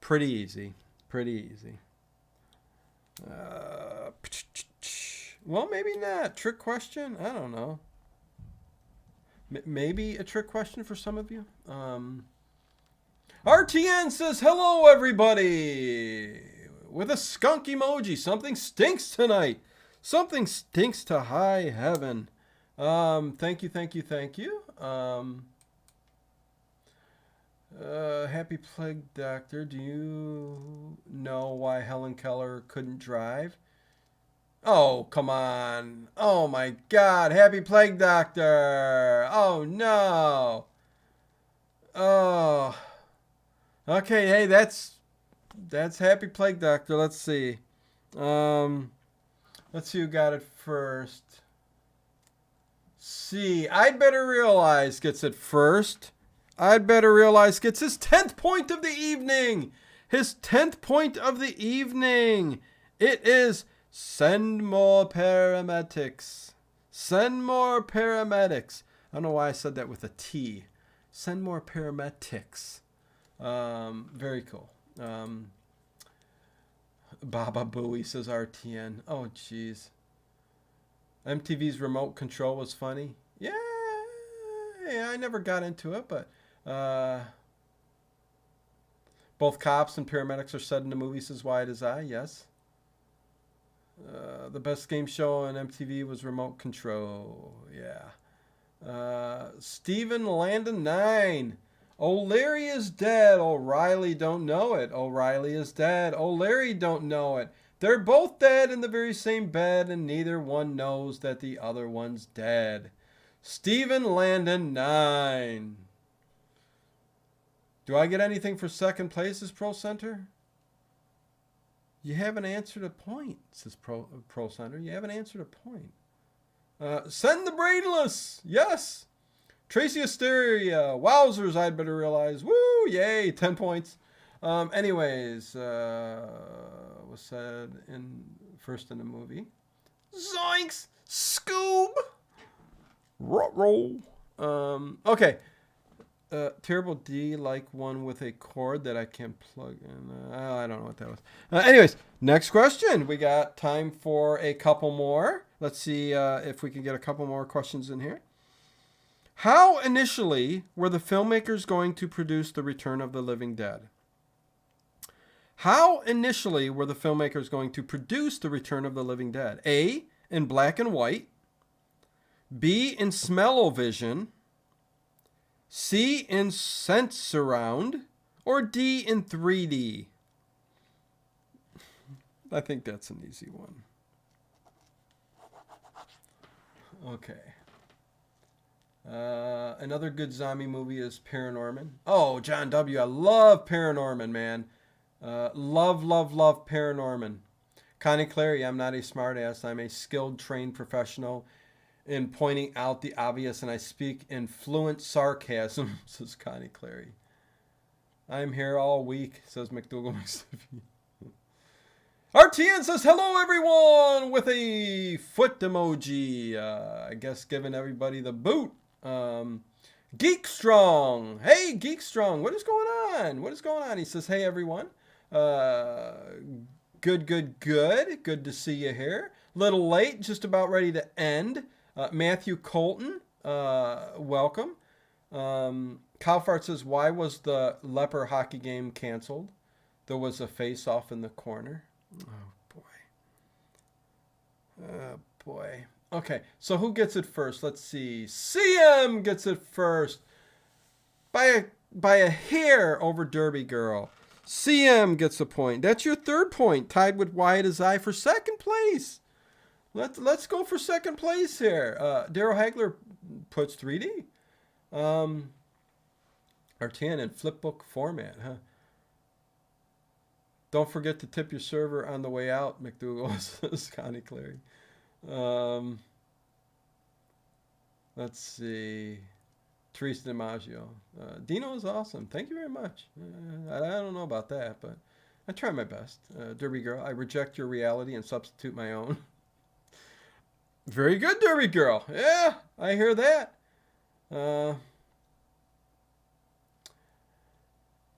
Pretty easy. Pretty easy. Well, maybe not. Trick question? I don't know. Maybe a trick question for some of you. RTN says, hello, everybody. With a skunk emoji. Something stinks tonight. Something stinks to high heaven. Thank you. Happy Plague Doctor. Do you know why Helen Keller couldn't drive? Oh, come on. Oh, my God. Happy Plague Doctor. Oh, no. Oh. Okay, hey, that's Happy Plague Doctor. Let's see. Let's see who got it first. C. I'd Better Realize gets it first. I'd Better Realize gets his 10th point of the evening. His 10th point of the evening. It is send more paramedics. Send more paramedics. I don't know why I said that with a T. Send more paramedics. Very cool. Baba Booey says RTN. Oh, jeez. MTV's remote control was funny. Yeah, I never got into it, but both cops and paramedics are said in the movie, says Wide as I. Yes. The best game show on MTV was Remote Control. Yeah. Stephen Landon 9. O'Leary is dead. O'Reilly don't know it. O'Reilly is dead. O'Leary don't know it. They're both dead in the very same bed, and neither one knows that the other one's dead. Stephen Landon 9. Do I get anything for second place as Pro Center? You haven't answered a point, says Pro Center. You haven't answered a point. Send the brainless. Yes. Tracy Asteria. Wowzers, I'd better realize. Woo, yay, 10 points. Anyways, was said first in the movie. Zoinks! Scoob! Roll. Okay. Terrible D, like one with a cord that I can plug in. I don't know what that was. Anyways, next question. We got time for a couple more. Let's see if we can get a couple more questions in here. How initially were the filmmakers going to produce The Return of the Living Dead? How initially were the filmmakers going to produce The Return of the Living Dead? A, in black and white. B, in smell-o-vision. C, in sense surround. Or D, in 3D. I think that's an easy one. Okay. Another good zombie movie is Paranorman. Oh, John W. I love Paranorman, man. Love Paranorman. Connie Clary, I'm not a smartass. I'm a skilled, trained professional in pointing out the obvious, and I speak in fluent sarcasm, says Connie Clary. I'm here all week, says McDougal McStiffy. RTN says, hello, everyone, with a foot emoji. I guess giving everybody the boot. Geek Strong. Hey, Geek Strong, what is going on? What is going on? He says, hey, everyone. Good to see you here. Little late, just about ready to end. Matthew Colton, welcome. Calfart says, why was the leper hockey game canceled? There was a face-off in the corner. Oh, boy. Oh, boy. Okay, so who gets it first? Let's see. CM gets it first. By a hair over Derby Girl. CM gets a point. That's your third point, tied with Wyatt as I for second place. Let's go for second place here. Daryl Hagler puts 3D. R10 in flipbook format, huh? Don't forget to tip your server on the way out, McDougal, says Connie Clary. Let's see. Teresa DiMaggio. Dino is awesome. Thank you very much. I don't know about that, but I try my best. Derby Girl, I reject your reality and substitute my own. Very good, Derby Girl. Yeah, I hear that.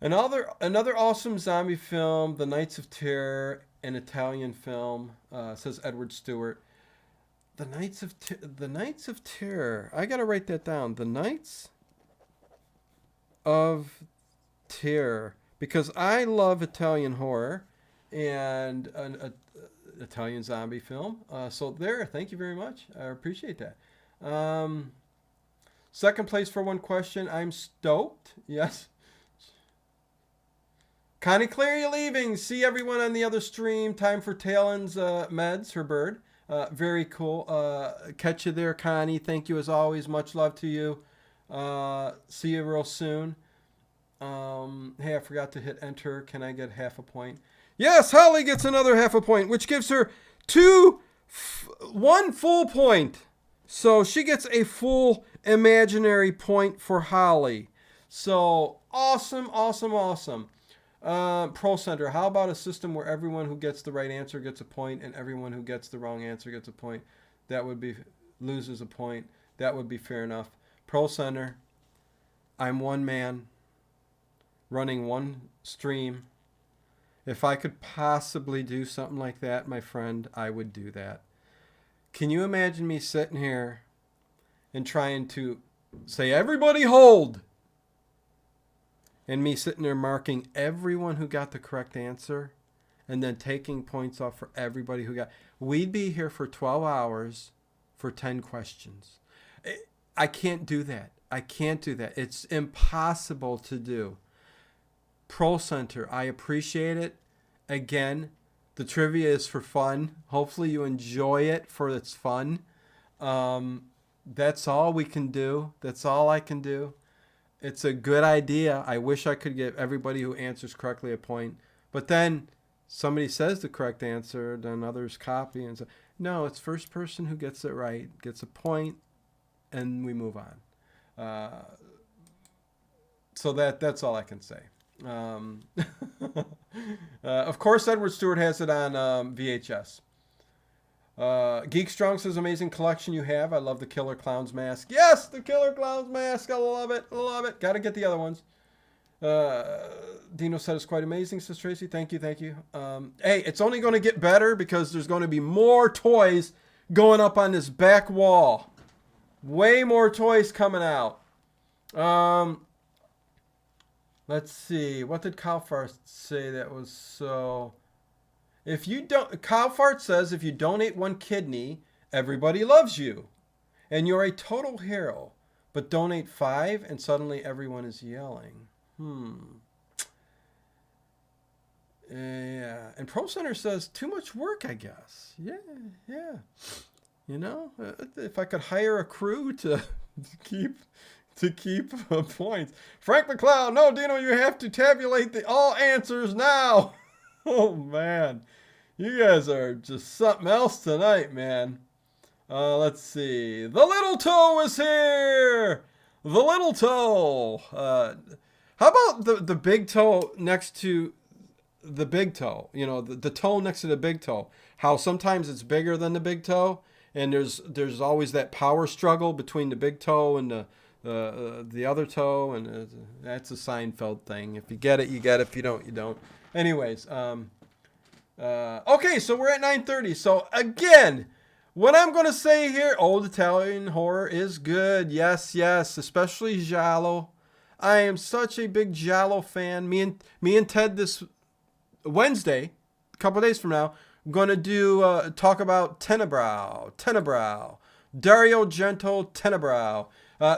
Another awesome zombie film, The Knights of Terror, an Italian film, says Edward Stewart. The Knights of Terror. I gotta write that down. The Knights of Terror, because I love Italian horror and an Italian zombie film. So there, thank you very much. I appreciate that. Second place for one question. I'm stoked. Yes. Connie Clary leaving. See everyone on the other stream. Time for Talon's meds, her bird. Very cool. Catch you there, Connie. Thank you as always. Much love to you. See you real soon. Hey, I forgot to hit enter. Can I get half a point? Yes, Holly gets another half a point, which gives her 1 full point. So she gets a full imaginary point for Holly. So awesome. Pro Center, how about a system where everyone who gets the right answer gets a point and everyone who gets the wrong answer gets a point? That would be loses a point. That would be fair enough. Pro Center, I'm one man running one stream. If I could possibly do something like that, my friend, I would do that. Can you imagine me sitting here and trying to say, everybody hold? And me sitting there marking everyone who got the correct answer and then taking points off for everybody who got. We'd be here for 12 hours for 10 questions. I can't do that. I can't do that. It's impossible to do. Pro Center, I appreciate it. Again, the trivia is for fun. Hopefully you enjoy it for its fun. That's all we can do. That's all I can do. It's a good idea. I wish I could give everybody who answers correctly a point. But then somebody says the correct answer, then others copy and say, no, it's first person who gets it right, gets a point, and we move on. So that's all I can say. Of course, Edward Stewart has it on VHS. Geek Strong says, amazing collection you have. I love the Killer Clown's mask. Yes, the Killer Clown's mask. I love it. I love it. Got to get the other ones. Dino said it's quite amazing, says Tracy. Thank you. Thank you. Hey, it's only going to get better because there's going to be more toys going up on this back wall. Way more toys coming out. Let's see. What did Calfart say that was so... If you don't... Calfart says if you donate 1 kidney, everybody loves you. And you're a total hero. But donate 5 and suddenly everyone is yelling. Yeah. And Pro Center says too much work, I guess. Yeah. You know, if I could hire a crew to keep points. Frank McLeod, no, Dino, you have to tabulate all answers now. Oh, man. You guys are just something else tonight, man. Let's see. The little toe is here. The little toe. How about the big toe next to the big toe? You know, the toe next to the big toe. How sometimes it's bigger than the big toe, and there's always that power struggle between the big toe and the other toe, and that's a Seinfeld thing. If you get it, you get it. If you don't, you don't. Anyways, okay, so we're at 9:30. So again, what I'm going to say here, old Italian horror is good. Yes, especially Giallo. I am such a big Giallo fan. Me and Ted this Wednesday, a couple days from now, I'm going to talk about Tenebrae. Dario Gento Tenebrae.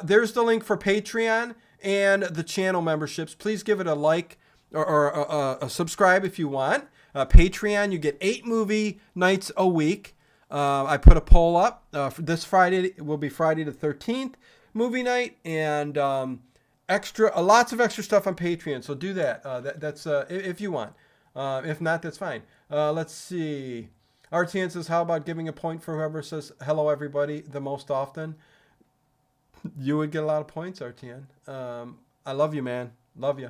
There's the link for Patreon and the channel memberships. Please give it a like or a subscribe if you want. Patreon, you get 8 movie nights a week. I put a poll up. For this Friday will be Friday the 13th movie night, and lots of extra stuff on Patreon. So do that. That's if you want. If not, that's fine. Let's see. RTN says, how about giving a point for whoever says hello everybody the most often? You would get a lot of points, RTN. I love you, man. Love you.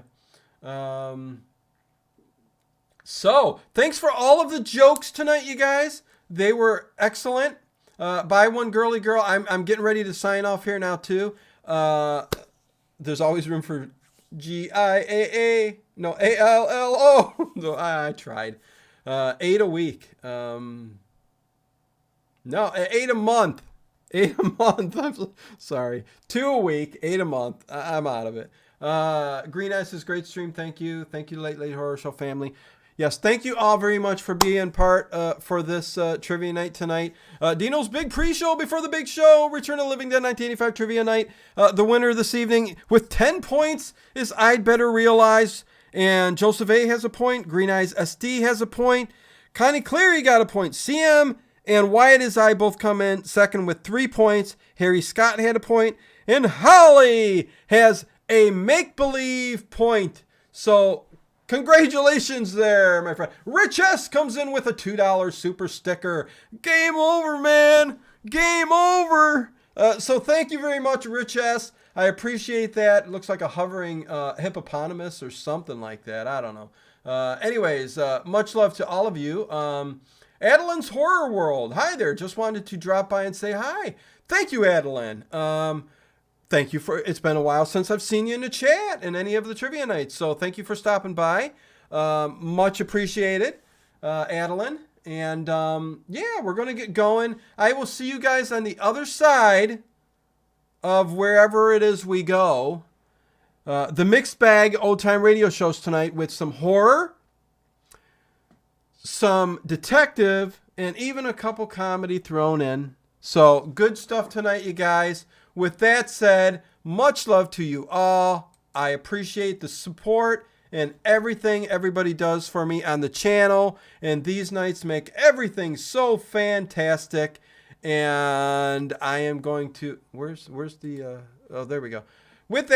So, thanks for all of the jokes tonight, you guys. They were excellent. Buy one girly girl. I'm getting ready to sign off here now, too. There's always room for GIAA. No, ALLO. No, I tried. 8 a week. No, 8 a month. 8 a month. I'm sorry. 2 a week, 8 a month. I'm out of it. Green Eyes says, great stream. Thank you. Thank you, Late Horror Show family. Yes, thank you all very much for being part for this trivia night tonight. Dino's big pre-show before the big show. Return of the Living Dead 1985 trivia night. The winner this evening with 10 points is I'd Better Realize. And Joseph A. has a point. Green Eyes SD has a point. Connie Cleary got a point. CM and Wyatt as I both come in second with 3 points. Harry Scott had a point. And Holly has a make-believe point. So, congratulations there, my friend. Rich S comes in with a $2 super sticker. Game over, man. Game over. So thank you very much, Rich S. I appreciate that. It looks like a hovering hippopotamus or something like that. I don't know. Anyways, much love to all of you. Adeline's Horror World. Hi there. Just wanted to drop by and say hi. Thank you, Adeline. Thank you for, it's been a while since I've seen you in the chat in any of the trivia nights. So thank you for stopping by. Much appreciated, Adeline. And yeah, we're going to get going. I will see you guys on the other side of wherever it is we go. The Mixed Bag Old Time Radio shows tonight with some horror, some detective, and even a couple comedy thrown in. So good stuff tonight, you guys. With that said, much love to you all. I appreciate the support and everything everybody does for me on the channel. And these nights make everything so fantastic. And I am going to, where's the, oh, there we go.